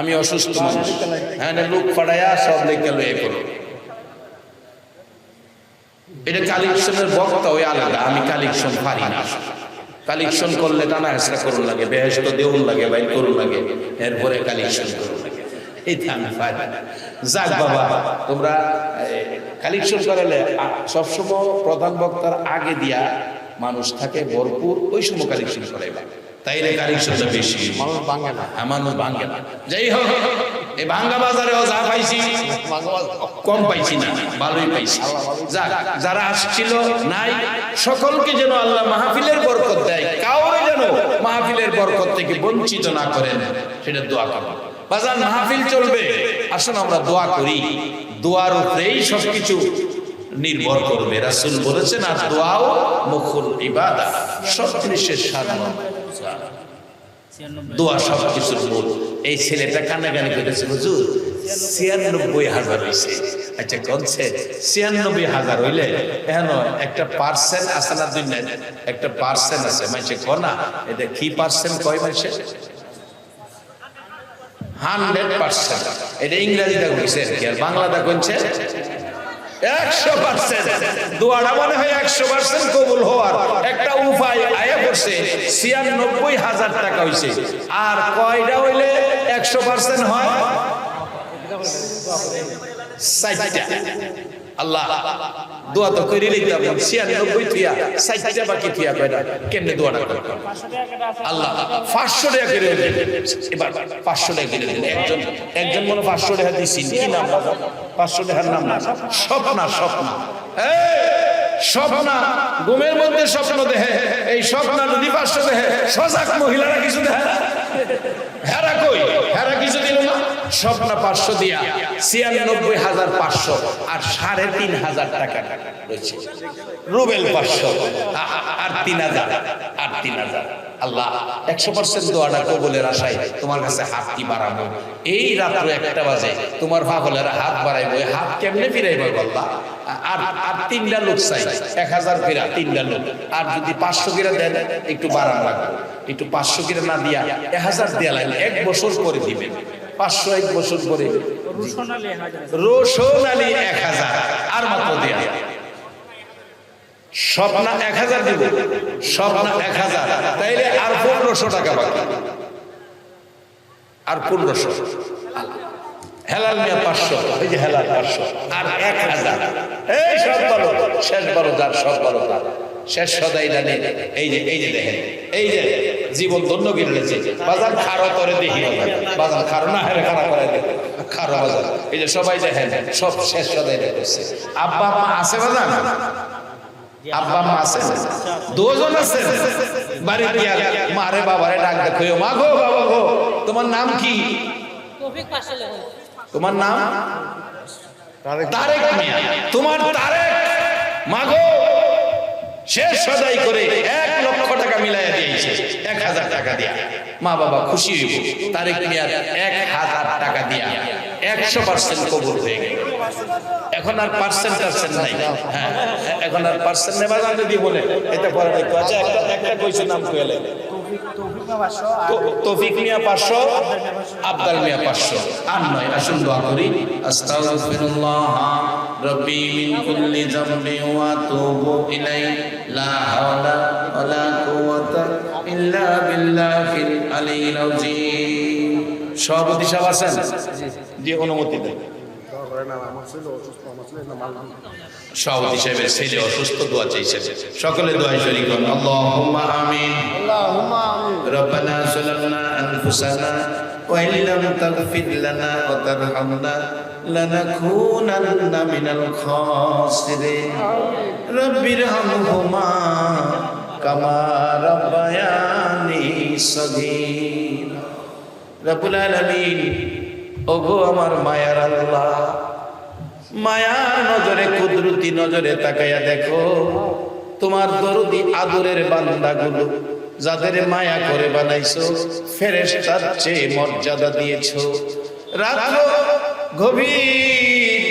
আমি অসুস্থ মানুষ। হ্যাঁ, লোক ফাড়াইয়া সব লেখা লয়ে করো। এটা কালেকশনের বক্তা ওই আলাদা, আমি কালেকশন পারি না। কালেকশন করলে টানা হেসরা করুন লাগে, বেহেশত দেউন লাগে, বাইর করুন লাগে, এরপরে কালেকশন করুন লাগে। যাক বাবা, তোমরা কালেকশন করালে সবসময় প্রধান বক্তার আগে দিয়া মানুষ থাকে ভরপুর, ওই সময় কালেকশন করাইবা, তাইলে কালেকশনটা বেশি, মানুষ ভাঙে না। মানুষ ভাঙে না। যাই হোক, এই ভাঙ্গা বাজারেও যা পাইছি কম পাইছি না, ভালোই পাইছি। যাক, যারা আসছিল নাই সকলকে যেন আল্লাহ মাহফিলের বরকত দেয়, কাউরে যেন মাহফিলের বরকত থেকে বঞ্চিত না করেন, সেটা দোয়া করো। বাজার মাহফিল চলবে, আসুন আমরা দোয়া করি। দোয়ার উপরেই সবকিছু নির্ভর করবে। রাসূল বলেছেন, আর দোয়াও মুখুল ইবাদত, সব জিনিসের সাধন, দোয়া সবকিছুর মূল। এই ছেলেটা কান্নাকানি করেছে, হুজুর ৯৬,০০০ হয়েছে। আচ্ছা কোনছে ৯৬,০০০ হইলে এখন একটা পার্সেন্ট আছে না, দুনিয়ায় একটা পার্সেন্ট আছে, মাইছে কোনা এটা কি পার্সেন্ট কয় মাইছে 100%। এটা ইংরেজিটা কইছে আর বাংলাটা কইছে 100%। দোয়াটা মনে হয় 100% কবুল হওয়ার একটা উপায় আয়া পড়ছে। ৯৬,০০০ টাকা হইছে, আর কয়টা হইলে 100% হয়? 60টা। আল্লাহ দোয়া তো কইরে লইতাম, ৯৬ থিয়া 60টা বাকি থিয়া কয়টা, কেমনে দোয়াটা করব? আল্লাহ 500 টাকা করে দেন। এবার 500 টাকা করে দেন। একজন মনে 500 টাকা দিছেন, কি নাম? 500 টাকার নাম না, স্বপ্না। স্বপ্না, স্বপ্না ঘুমের মধ্যে স্বপ্ন দেখে। এই স্বপ্না যদি 500 দেখে, সজাগ মহিলারা কিছু দেখে না? হেরা কই, হেরা কিছু দিল না। স্বপ্না 500 দিয়া ৯৬,৫০০ আর ৩,৫০০ টাকা রয়েছে। রুবেল 500 আর ৩,০০০। আল্লাহ 100% দোয়াটা কবুলের আশায় তোমার কাছে হাত কি বাড়াবো। এই রাত্র 1টা বাজে তোমার পাগলের হাত বাড়াইবো, হাত কেমনে ফিরাইবো বলবা? আর 3টা লোক চাই, 1000 ফিরা 3টা লোক। আর যদি 500 কিরা দেন একটু বাড়ান লাগবে, একটু 500 কিরা না দিয়া 1000 দেয়া লাগবে। 1 বছর পরে দিবেন 500, 1 বছর পরে রোশন আলী 1000 আর মাত্র দেয়া। স্বপ্না 1000 দিব, স্বপ্না 1000, তাইলে আর 1500 টাকা বাকি, আর 1500। হেলাল মিয়া 500, এই যে হেলাল 500 আর 1000। এই সব বলো, শেষ বলো, যার সব বলো তার শেষ সদাই জানে। এই যে দেখেন, এই যে জীবন ধন্য গিলেছে। বাজার খারো করে দেখি, বাজার খারো না হেরে খারাপ করে দেখে খারো বাজার। এই যে সবাই দেখেন, সব শেষ সদাই দেখছে। আব্বা মা আছে বাজার? আব্বা মা আছে? 2 জন আছে বাড়ি দিয়া। মারে বাবারে ডাক দেখো, মা গো, বাবা গো, তোমার নাম কি? তোমার নাম তারেক মিয়া। তোমার তারেক, মা গো, শেষ সদাই করে 1 লক্ষ টাকা মিলাইয়া দিয়েছে 1000 টাকা দিয়া। মা বাবা খুশি হইব। তারেক মিয়ার 1000 টাকা দিয়া 100% কবুল হয়ে গেল। এখন আর পার্সেন্ট নাই। হ্যাঁ, এখন আর পার্সেন্ট নেবা জানতে দিয়ে বলে এটা পরে দেখো। আচ্ছা, একটা কইছে নাম কইলে তৌফিক মিয়া 500, আব্দুল মিয়া 500 আর নয়। আসুন দোয়া করি। আস্তাগফিরুল্লাহ রাব্বি মিন কুল্লি যামবিন ওয়া আতুবু ইলাইহি লা হাওলা ওয়ালা কুওয়াতা ইল্লা বিল্লাহিল আলিয়্যিল আযীম। সভাপতি সাহেব আছেন? যে অনুমতি দেন। সভাপতি সাহেবের ছেলে অসুস্থ, দোয়া চাইছে, সকলে দোয়া শরীক হন। আল্লাহুম্মা আমিন। রব্বানা যালামনা আনফুসানা ওয়া ইন লাম তাগফির লানা ওয়া তারহামনা লানাকুনান্না মিনাল খাসিরিন। রব্বিরহামহুমা কামা রাব্বায়ানি সগীরা। রব্বুল আলামিন, ওগো আমার মায়ার আল্লাহ, মায়ার নজরে, কুদরতি নজরে তাকাইয়া দেখো তোমার দরদি আদরের বান্দাগুলো, যাদের মায়া করে বানাইছো, ফেরেশতার চেয়ে মর্যাদা দিয়েছো। রাত্র গভীর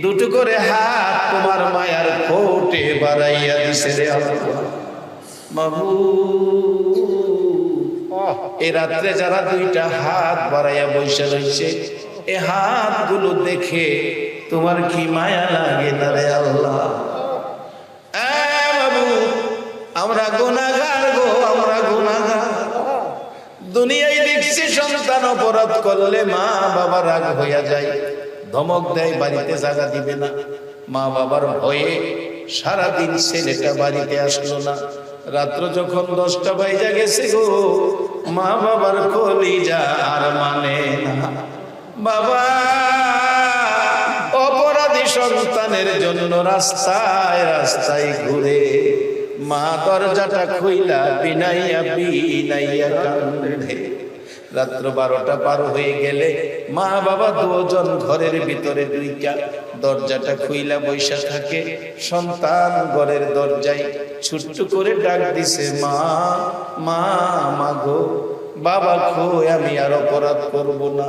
দুটো করে হাত তোমার মায়ার কোটে বাড়াইয়া দিছে রে আল্লাহ। মাবুদ, এই রাত্রে যারা দুইটা হাত বাড়াইয়া বসে রয়েছে, এই হাতগুলো দেখে তোমার কি মায়া লাগে না রে আল্লাহ? আমরা গুনাহগার গো, আমরা গুনাহগার। দুনিয়ায় দেখছি সন্তান অপরাধ করলে মা বাবা রাগ হইয়া যায়, ধমক দেয়, বাড়িতে জায়গা দিবে না। মা বাবার ভয়ে সারাদিন ছেলেটা বাড়িতে আসলো না। রাত্র যখন 10টা বাজে গেছে গো, মা বাবার কলিজা আর মানে না। বাবা অপরাধী সন্তানের জন্য রাস্তায় রাস্তায় ঘুরে, মা দরজাটা খুইলা বিনাইয়া বিনাইয়া কান্দে। রাত্র 12টা পার হয়ে গেলে মা বাবা দুজন ঘরের ভিতরে দুইটা, দরজাটা খুইলা বৈশা থাকে। সন্তান ঘরের দরজায় ছোট্ট করে ডাক দিছে, মা মা মা গো, বাবা কই, আমি আর অপরাধ করব না।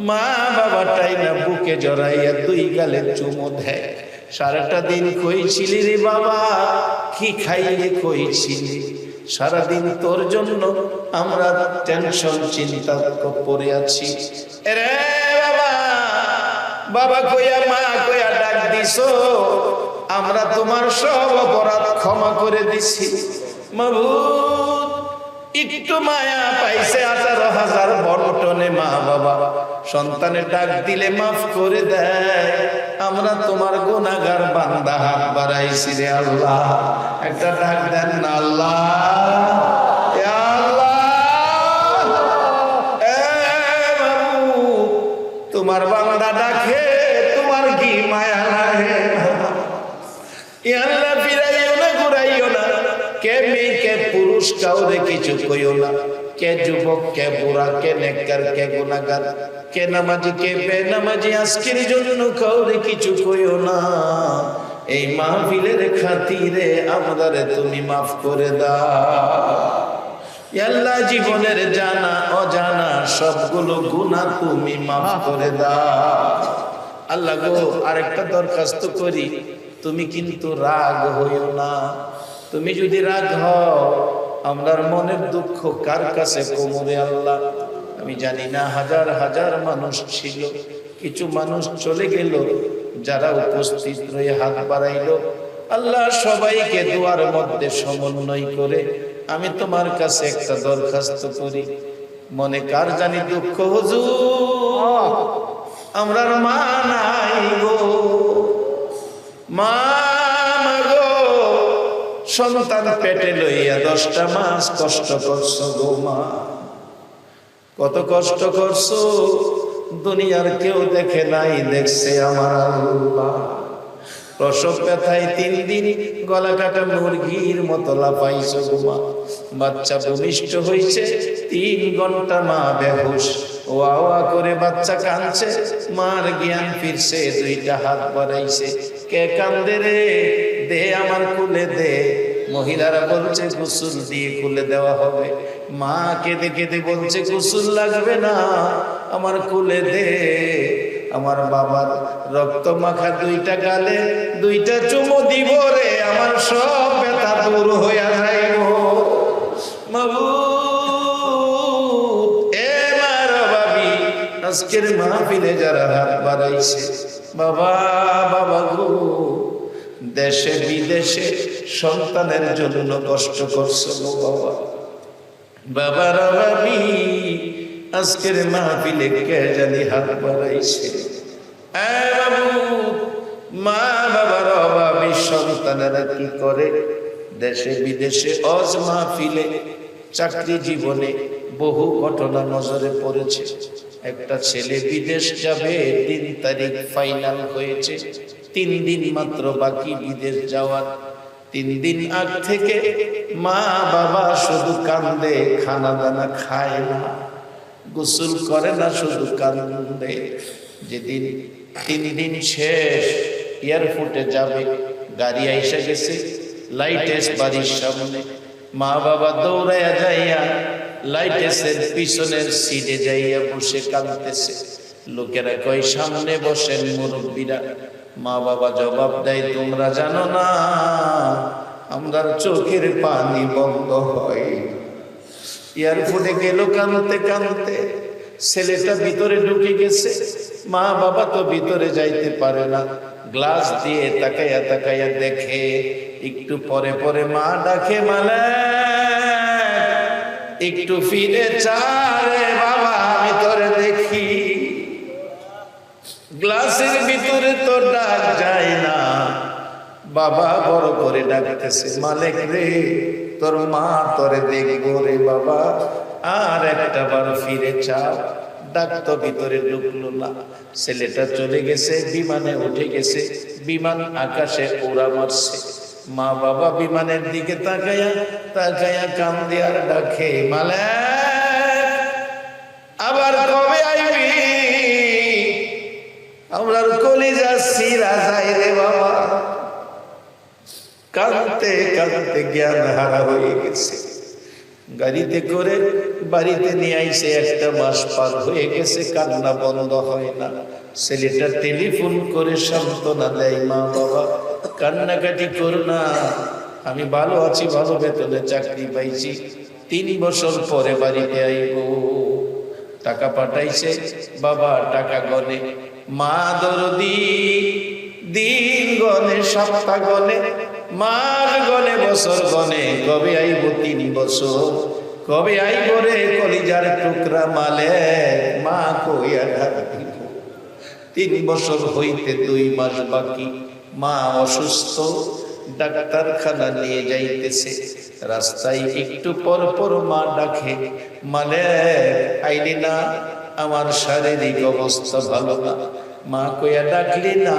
মা বাবাটাই না বুকে জড়াইয়া দুই গালে চুমো দেয়। সারাটা দিন কইছিলি রে বাবা, কি খাইয়ে কইছিলি? সারাদিন তোর জন্য আমরা টেনশন চিন্তা পড়ে আছি রে বাবা। বাবা কইয়া মা কইয়া ডাক দিছো, আমরা তোমার সব অপরাধ ক্ষমা করে দিছি। মাবুদ, একটু মায়া পাইছে 18,000 বন্টনে মা বাবা, সন্তানের ডাক দিলে মাফ করে দেয়। আমরা তোমার গুনাহগার বান্দা, হাত বাড়াইছি রে আল্লাহ, একটা ডাক দেন না আল্লাহ। তোমার বান্দা ডাকে, তোমার কি মায়া লাগে? আল্লাহ ফিরাইও না, ঘুরাইও না। কে মেয়ে কে পুরুষ কাউরে কিছু কইও না, কে যুবক কে বুড়া, কে নেককার কে গুনাহগার, কে নামাজি কে বেনামাজি, আজকের জন্য কাউরে কিছু কইও না। এই মাহফিলের খাতিরে আমাদের তুমি মাফ করে দাও। আল্লাহ জীবনের জানা অজানা সবগুলো গুনাহ তুমি মাফ করে দাও। আল্লাহ গো, আরেকটা দরখাস্ত করি, তুমি কিন্তু রাগ হইও না। তুমি যদি রাগ হও, আমরার মনের দুঃখ কার কাছে কোমরে আল্লাহ? আমি জানি না, হাজার হাজার মানুষ ছিল, কিছু মানুষ চলে গেল, যারা উপস্থিত রয়ে হাত বাড়াইলো, আল্লাহ সবাইকে দুয়ার মধ্যে সমন্বয় করে আমি তোমার কাছে একটা দরখাস্ত করি। মনে কার জানি দুঃখ, হুজুর আমরার মা নাই গো, মা গো, সন্তান পেটে লইয়া 10টা মাস কষ্ট করছো গো মা, কত কষ্ট করছো, দুনিয়ার কেউ দেখে নাই, দেখছে আমার আল্লাহ। প্রসব ব্যথায় 3 দিন গলা কাটা মুরগির মতো লাফাইছো গো মা, বাচ্চা ভূমিষ্ঠ হয়েছে 3 ঘন্টা মা বেহুশ, ওয়া ওয়া করে বাচ্চা কাঁদছে, মার জ্ঞান ফিরছে, 2টা হাত বাড়াইছে, কে কান্দে রে, দে আমার কুলে দে। মহিলারা বলছে গোসল দিয়ে কুলে দেওয়া হবে, মা কেঁদে কেঁদে বলছে গোসল লাগবে না, আমার কুলে দে। আমার বাবার রক্ত মাখা 2টা গালে 2টা চুমো দিব রে, আমার সব ব্যথা দূর হইয়া যাইব। মাবুদ, এ মার বাবি, আজকের মাহফিলে যারা হাত বাড়াইছে, বাবা বাবা গো, দেশে বিদেশে সন্তানের জন্য কষ্ট করছো গো বাবা, বাবার বাবি, আজকের মাহফিলে কে জানি হাত বাড়াইছে। বাবু, মা বাবার অভাবী সন্তানেরা কি করে, দেশে বিদেশে অজ মাহফিলে, চাকরি জীবনে বহু ঘটনা নজরে পড়েছে। একটা ছেলে বিদেশ যাবে, 3 তারিখ ফাইনাল হয়েছে, 3 দিন মাত্র বাকি বিদেশ যাওয়ার। 3 দিন আগ থেকে মা বাবা শুধু কান্দে, খানা দানা খায় না, গোসল করে না, শুধু কান্দে। যেদিন 3 দিন শেষ, এয়ারপোর্টে যাবে, গাড়ি আইসা গেছে লাইটেস বাড়ির সামনে, মা বাবা দৌড়াইয়া যাইয়া লাইটেসের পিছনের সিটে যাইয়া বসে কাঁদতেছে। লোকেরা কয় সামনে বসেন মুরব্বীরা। মা বাবা জবাব দেয়, তোমরা জানো না আমরা চোখের পানি বন্ধ হয়। এয়ারপোর্টে গেল কাঁদতে কাঁদতে, ছেলেটা ভিতরে ঢুকে গেছে, মা বাবা তো ভিতরে যাইতে পারে না, গ্লাস দিয়ে তাকাইয়া তাকাইয়া দেখে। একটু পরে পরে মা ডাকে, মানে একটু ফিরে চারে বাবা, ভিতরে দেখি। গ্লাসের ভিতরে তো ডাক যায় না, বাবা বড় করে ডাকতেছে, মালিক রে তোর মা তোরে দেখবো রে বাবা, আর একটা বার ফিরে চা। ডাক তো ভিতরে ঢুকলো না। ছেলেটা চলে গেছে, বিমানে উঠে গেছে, বিমান আকাশে উড়া মারছে। মা বাবা বিমানের দিকে তাকাইয়া তাকাইয়া কান্দে আর ডাকে, মালিক আবার কবে আইবি, আমরার কলিজা সিরা যায় রে বাবা। কাঁদতে কাঁদতে জ্ঞান হারা হয়ে গেছে। গাড়িতে করে বাড়িতে নিয়ে আইসে 1 মাস পার হয়ে গেছে, কান্না বন্ধ হয় না। ছেলেটা টেলিফোন করে সান্ত্বনা দেয়, মা বাবা কান্নাকাটি করো না, আমি ভালো আছি, ভালো বেতনে চাকরি পাইছি, 3 বছর পরে বাড়িতে আইব। টাকা পাঠাইছে, বাবা টাকা গনে, মা দরদি দিন গনে, সপ্তাহ গনে, মাস গনে, বছর গনে, কবে আইব 3 বছর, কবে আইব রে কলিজার টুকরা মালিক, মা কইয়া ডাকিব। 3 বছর হইতে 2 মাস বাকি, মা অসুস্থ, ডাক্তারখানা নিয়ে যাইতেছে। রাস্তায় একটু পর পর মা ডাকে, মালিক আইলি না, আমার শারীরিক অবস্থা ভালো না। মা কইয়া ডাকলি না।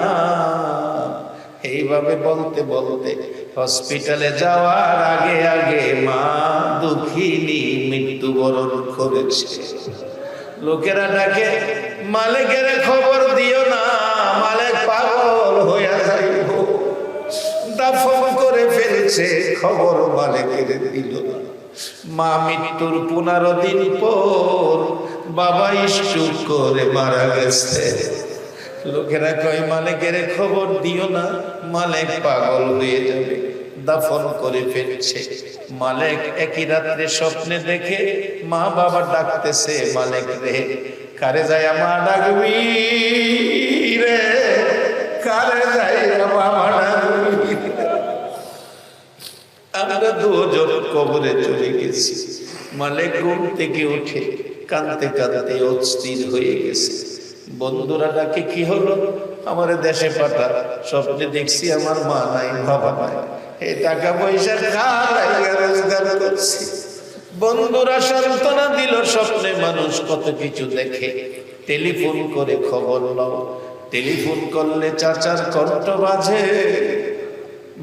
এইভাবে বলতে বলতে হসপিটালে যাওয়ার আগে আগে মা দুঃখিনী মৃত্যুবরণ করেছে। লোকেরা ডাকে, মালিকের খবর দিও না, মালিক পাগল হইয়া যাইব, দাফন করে ফেলছে, খবর মালিকের দিল না। মা মৃত্যুর 15 দিন পর বাবা স্ট্রোক করে মারা গেছে। লোকেরা কয়, মালিকের খবর দিও না, মালিক পাগল হয়ে যাবে, দাফন করে ফেলছে। মালিক একই রাত্রে স্বপ্নে দেখে মা বাবা ডাকতেছে, মালিক রে কারে যায় মা ডাকবি রে, কারে যায় বাবা ডাকবি। আমরা 2 জন কবরে চলে গেছি। মালিক ঘুম থেকে উঠে কাঁদতে কাঁদতে অস্থির হয়ে গেছে। বন্ধুরা ডাকে, কি হলো, আমার দেশে পাঠা, স্বপ্নে দেখছি আমার মা নাই, বাবা নাই, এই টাকা পয়সা রোজগার করছি। বন্ধুরা সান্ত্বনা দিল, স্বপ্নে মানুষ কত কিছু দেখে, টেলিফোন করে খবর নাও। টেলিফোন করলে চাচার কণ্ঠ বাজে,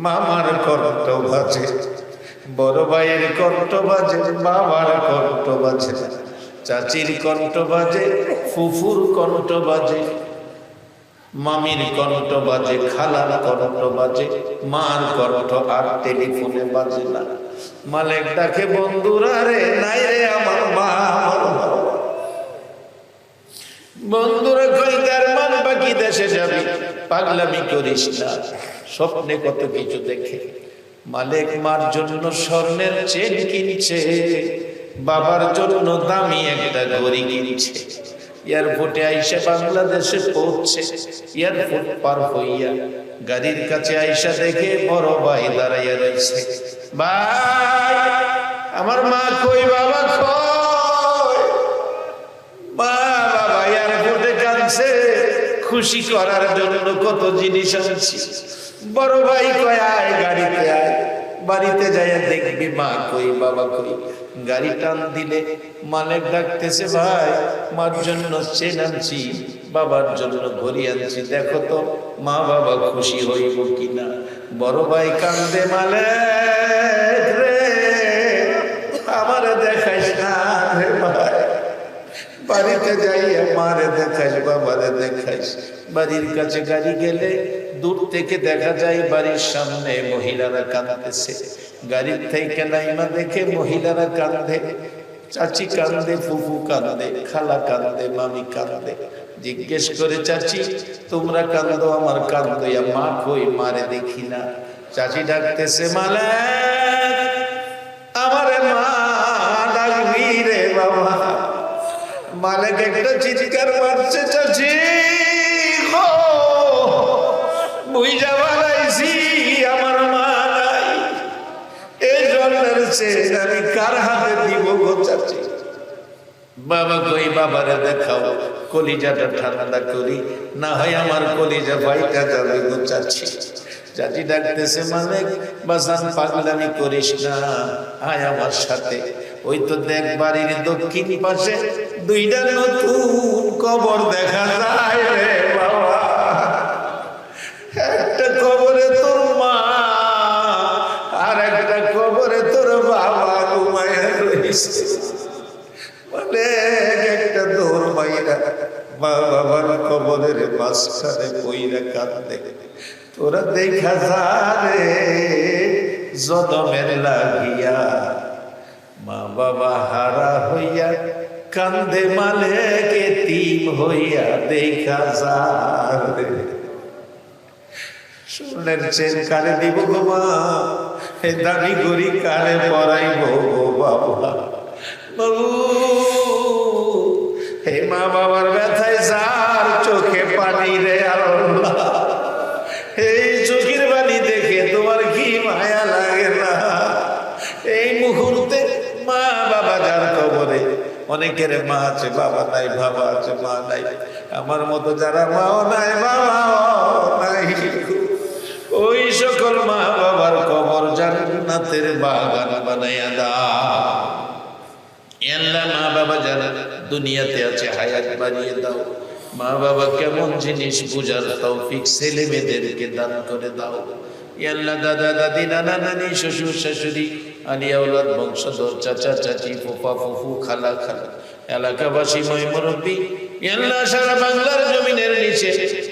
মামার কণ্ঠ বাজে, বড় ভাইয়ের কণ্ঠ বাজে, বাবার কণ্ঠ বাজে, চাচির কণ্ঠ বাজে, ফুফুর কণ্ঠ বাজে, মামির কণ্ঠ বাজে, খালার কণ্ঠ বাজে, মার কণ্ঠ আর টেলিফোনে বাজে না। মালিক ডাকে, বন্ধুরা রে নাই রে আমার মা। বন্ধুরা কই, তার মান বাকি দেশে যাবি, পাগলামি করিস না। স্বপ্নে কত কিছু দেখে। মালিক মার জন্য স্বর্ণের চেন কিনছে, বাবার জন্য দামি একটা ঘড়ি কিনছে। এয়ারপোর্টে আইসা বাংলাদেশে পৌঁছে, এয়ারপোর্ট পার হইয়া গাড়ির কাছে আইসা দেখে বড় ভাই দাঁড়াইয়া রয়েছে। ভাই, আমার মা কই, বাবা কই? আছে, খুশি করার জন্য কত জিনিস আনছি। বড় ভাই কয় আয় গাড়িতে আয়, বাড়িতে যাইয়া দেখবি মা কই বাবা কই। গাড়ি টান দিলে মালিক ডাকতেছে, ভাই মার জন্য চেন আনছি, বাবার জন্য ঘড়ি আনছি, দেখো তো মা বাবা খুশি হইব কিনা। বড় ভাই কান্দে, মালিক রে আমারে দেখাইস না রে ভাই, বাড়িতে যাইয়া মারে দেখাইস বাবারে দেখাইস। বাড়ির কাছে গাড়ি গেলে দূর থেকে দেখা যায় বাড়ির সামনে মহিলারা কাঁদতেছে। গাড়ির থেকে নাইমা দেখে মহিলারা কাঁদে, চাচি কাঁদে, ফুফু কাঁদে, খালা কাঁদে, মামি কাঁদে। জিজ্ঞেস করে, চাচি তোমরা কাঁদো, আমার কাঁদইয়া মা কই, মারে দেখি না। চাচি ডাকতেছে, মালিক আমারে মা ডাকবি রে বাবা। মালিক একটা চিৎকার মারছে, চাচি বুঝা বানাইছি আমার মা নাই, এই জন্মের চেন আমি কার হাতে দিব গো চাচি। বাবা কই, বাবারে দেখাও, কলিজাটা ঠান্ডা করি, না হয় আমার কলিজা ভাইটা যাবে গো চাচি। চাচি ডাকতেছে, মালিক বাজান পাগলামি করিস না, আয় আমার সাথে। ওই তো দেখ বাড়ির দক্ষিণ পাশে দুইটা নতুন কবর দেখা যায় রে বাবা। একটা কবরে তোর মা, আর একটা কবরে তোর বাবা ঘুমাইয়া রয়েছে। মানে একটা দৌড় মাইরা মা বাবার কবরের মাঝখানে পইরা কাঁদে। তোরা দেখা যা রে জনমের লাগিয়া, মা বাবা হারা হইয়া কান্দে মালিক এতিম হইয়া, দেখা যা রে। সোনার চেন কারে দিব গো মা, হে দামি গড়ি কারে পরাইব গো বাবা। বাবু হে মা বাবার ব্যথায় যার চোখে পানি রে আল্লাহ, এই চোখের পানি দেখে তোমার কি মায়া লাগে না? এই মুহূর্তে মা বাবা যার কবরে, অনেকের মা আছে বাবা নাই, বাবা আছে মা নাই, আমার মতো যারা মাও নাই বাবাও নাই, ওই সকল মা বাবার কবর জান্নাতের বাগান বানাইয়া দাও। আল্লাহ মা বাবা যারা দুনিয়াতে আছে হায়াত বাড়িয়ে দাও। মা বাবা কেমন জিনিস বুঝার তৌফিক ছেলে মেয়েদেরকে দান করে দাও। আল্লাহ দাদা দাদি নানা নানি শ্বশুর শাশুড়ি আলিয়া আওলাদ বংশধর চাচা চাচি ফুফা ফুফু খালা খালা এলাকাবাসী মই মুরব্বী, আল্লাহ সারা বাংলার জমিনের নিচে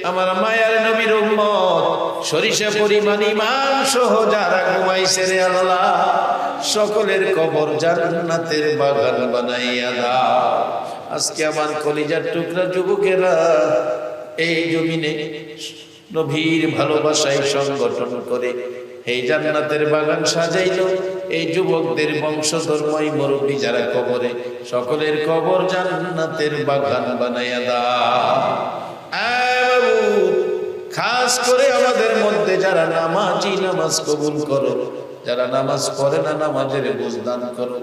আমার মায়ার নবীর উম্মত সরিষা পরিমাণ ঈমান সহ যারা ঘুমাইছে রে আল্লাহ, সকলের কবর জান্নাতের বাগান বানাইয়া দাও। আজকে আমার কলিজার টুকরা যুবকেরা এই জমিনে নবীর ভালোবাসায় সংগঠন করে এই জান্নাতের বাগান সাজাইল। এই যুবকদের বংশধর্মই মুরব্বী যারা কবরে, সকলের কবর জান্নাতের বাগান বানাইয়া দাও। খাস করে আমাদের মধ্যে যারা নামাজি নামাজ কবুল করো, যারা নামাজ পড়ে না নামাজের বুঝদান করো,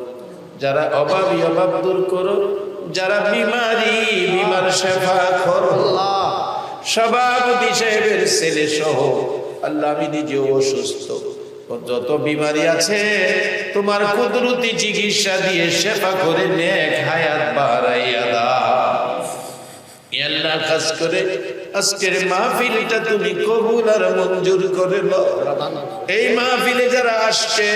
যারা অভাবী অভাব দূর করো, যারা বিমারি বিমার সেবা করো। সভাপতি সাহেবের ছেলে সহ আল্লাহ আমি নিজেও অসুস্থ, যত বিমারি আছে তোমার কুদরতি চিকিৎসা দিয়ে সেবা করে নেক হায়াত বাড়াইয়া দাও। আল্লাহ খাস করে আজকের মাহফিলটা তুমি কবুল আর মঞ্জুর করে নাও। এই মাহফিলে যারা আসছে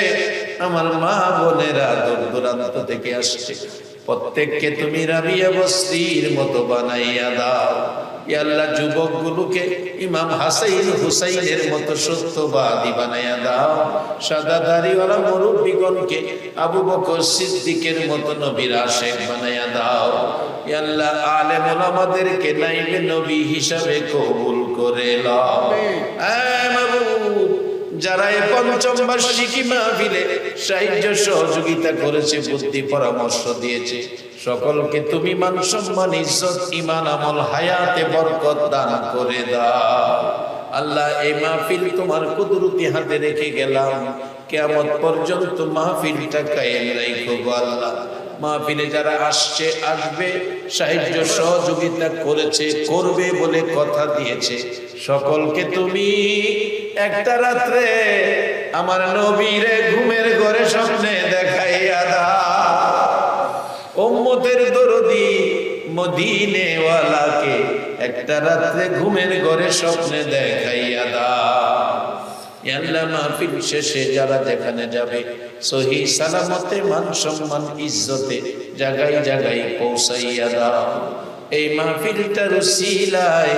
আমার মা বোনেরা দূর দূরান্ত থেকে আসছে, প্রত্যেককে তুমি রাবিয়া বস্তির মতো বানাইয়া দাও। ইয়া আল্লাহ যুবকগুলোকে ইমাম হাসাইন হুসাইনের মতো সত্যবাদী বানাইয়া দাও। সাদা দাড়িওয়ালা মুরব্বিগণকে আবু বকর সিদ্দিকের মতো নবীর আশিক বানাইয়া দাও। ইয়া আল্লাহ আলেম ওলামাদেরকে নাইবে নবী হিসাবে কবুল করে নাও। যারা এই পঞ্চম বার্ষিকী মাহফিলে সাহায্য সহযোগিতা করেছে, বুদ্ধি পরামর্শ দিয়েছে, সকলকে তুমি মান সম্মান ইজ্জত ঈমান আমল হায়াতে বরকত দান করে দাও। আল্লাহ এই মাহফিল তোমার কুদরতি হাতে রেখে গেলাম, কিয়ামত পর্যন্ত মাহফিলটা কায়েম রাখো আল্লাহ। মাহফিলে যারা আসছে আসবে, সাহায্য সহযোগিতা করেছে করবে বলে কথা দিয়েছে, সকলকে তুমি একটা রাত্রে আমার নবীরে ঘুমের ঘরে স্বপ্নে দেখাইয়া দাও। উম্মতের দরদি মদিনেওয়ালাকে একটা রাত্রে ঘুমের ঘরে স্বপ্নে দেখাইয়া দাও। আল্লাহ মাহফিল শেষে যারা যেখানে যাবে সহি সালামতে মান সম্মান ইজ্জতে জায়গায় জায়গায় পৌঁছাইয়া দাও। এই মাহফিলটার উসিলায়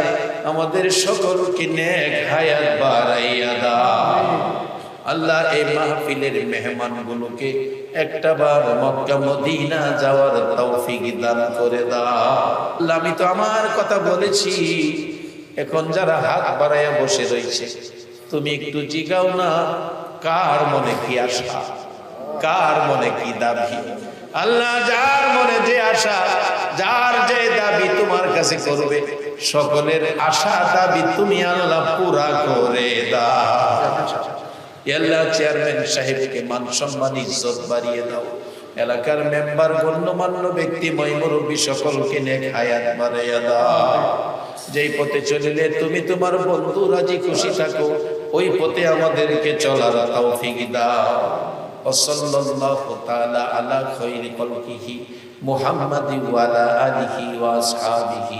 আমাদের সকলকে নেক হায়াত বাড়াইয়া দাও। আল্লাহ এই মাহফিলের মেহমানগুলোকে একটাবার মক্কা মদিনা যাওয়ার তৌফিক দান করে দাও। আল্লাহ আমি তো আমার কথা বলেছি, এখন যারা হাত বাড়াইয়া বসে রয়েছে তুমি একটু জিগাও না, কার মনে কি আশা, কার মনে কি দাবি। আল্লাহ যার মনে যে আশা, যার যে দাবি তোমার কাছে করবে, সকলের আশা দাবি তুমি আল্লাহ পুরা করে দাও। আল্লাহ চেয়ারম্যান সাহেবকে মান সম্মান ইজ্জত বাড়িয়ে দাও। এলাকার মেম্বার গণ্যমান্য ব্যক্তি মুরব্বী সকলকে নেক হায়াত বাড়াইয়া দাও। যেই পথে চলিলে তুমি তোমার বন্ধু রাজি খুশি থাকো, ওই পথে আমাদেরকে চলার তৌফিক দাও। সাল্লাল্লাহু তাআলা আলা খায়রি খালকিহি মুহাম্মাদি ওয়া আলা আলিহি ওয়া আসহাবিহি।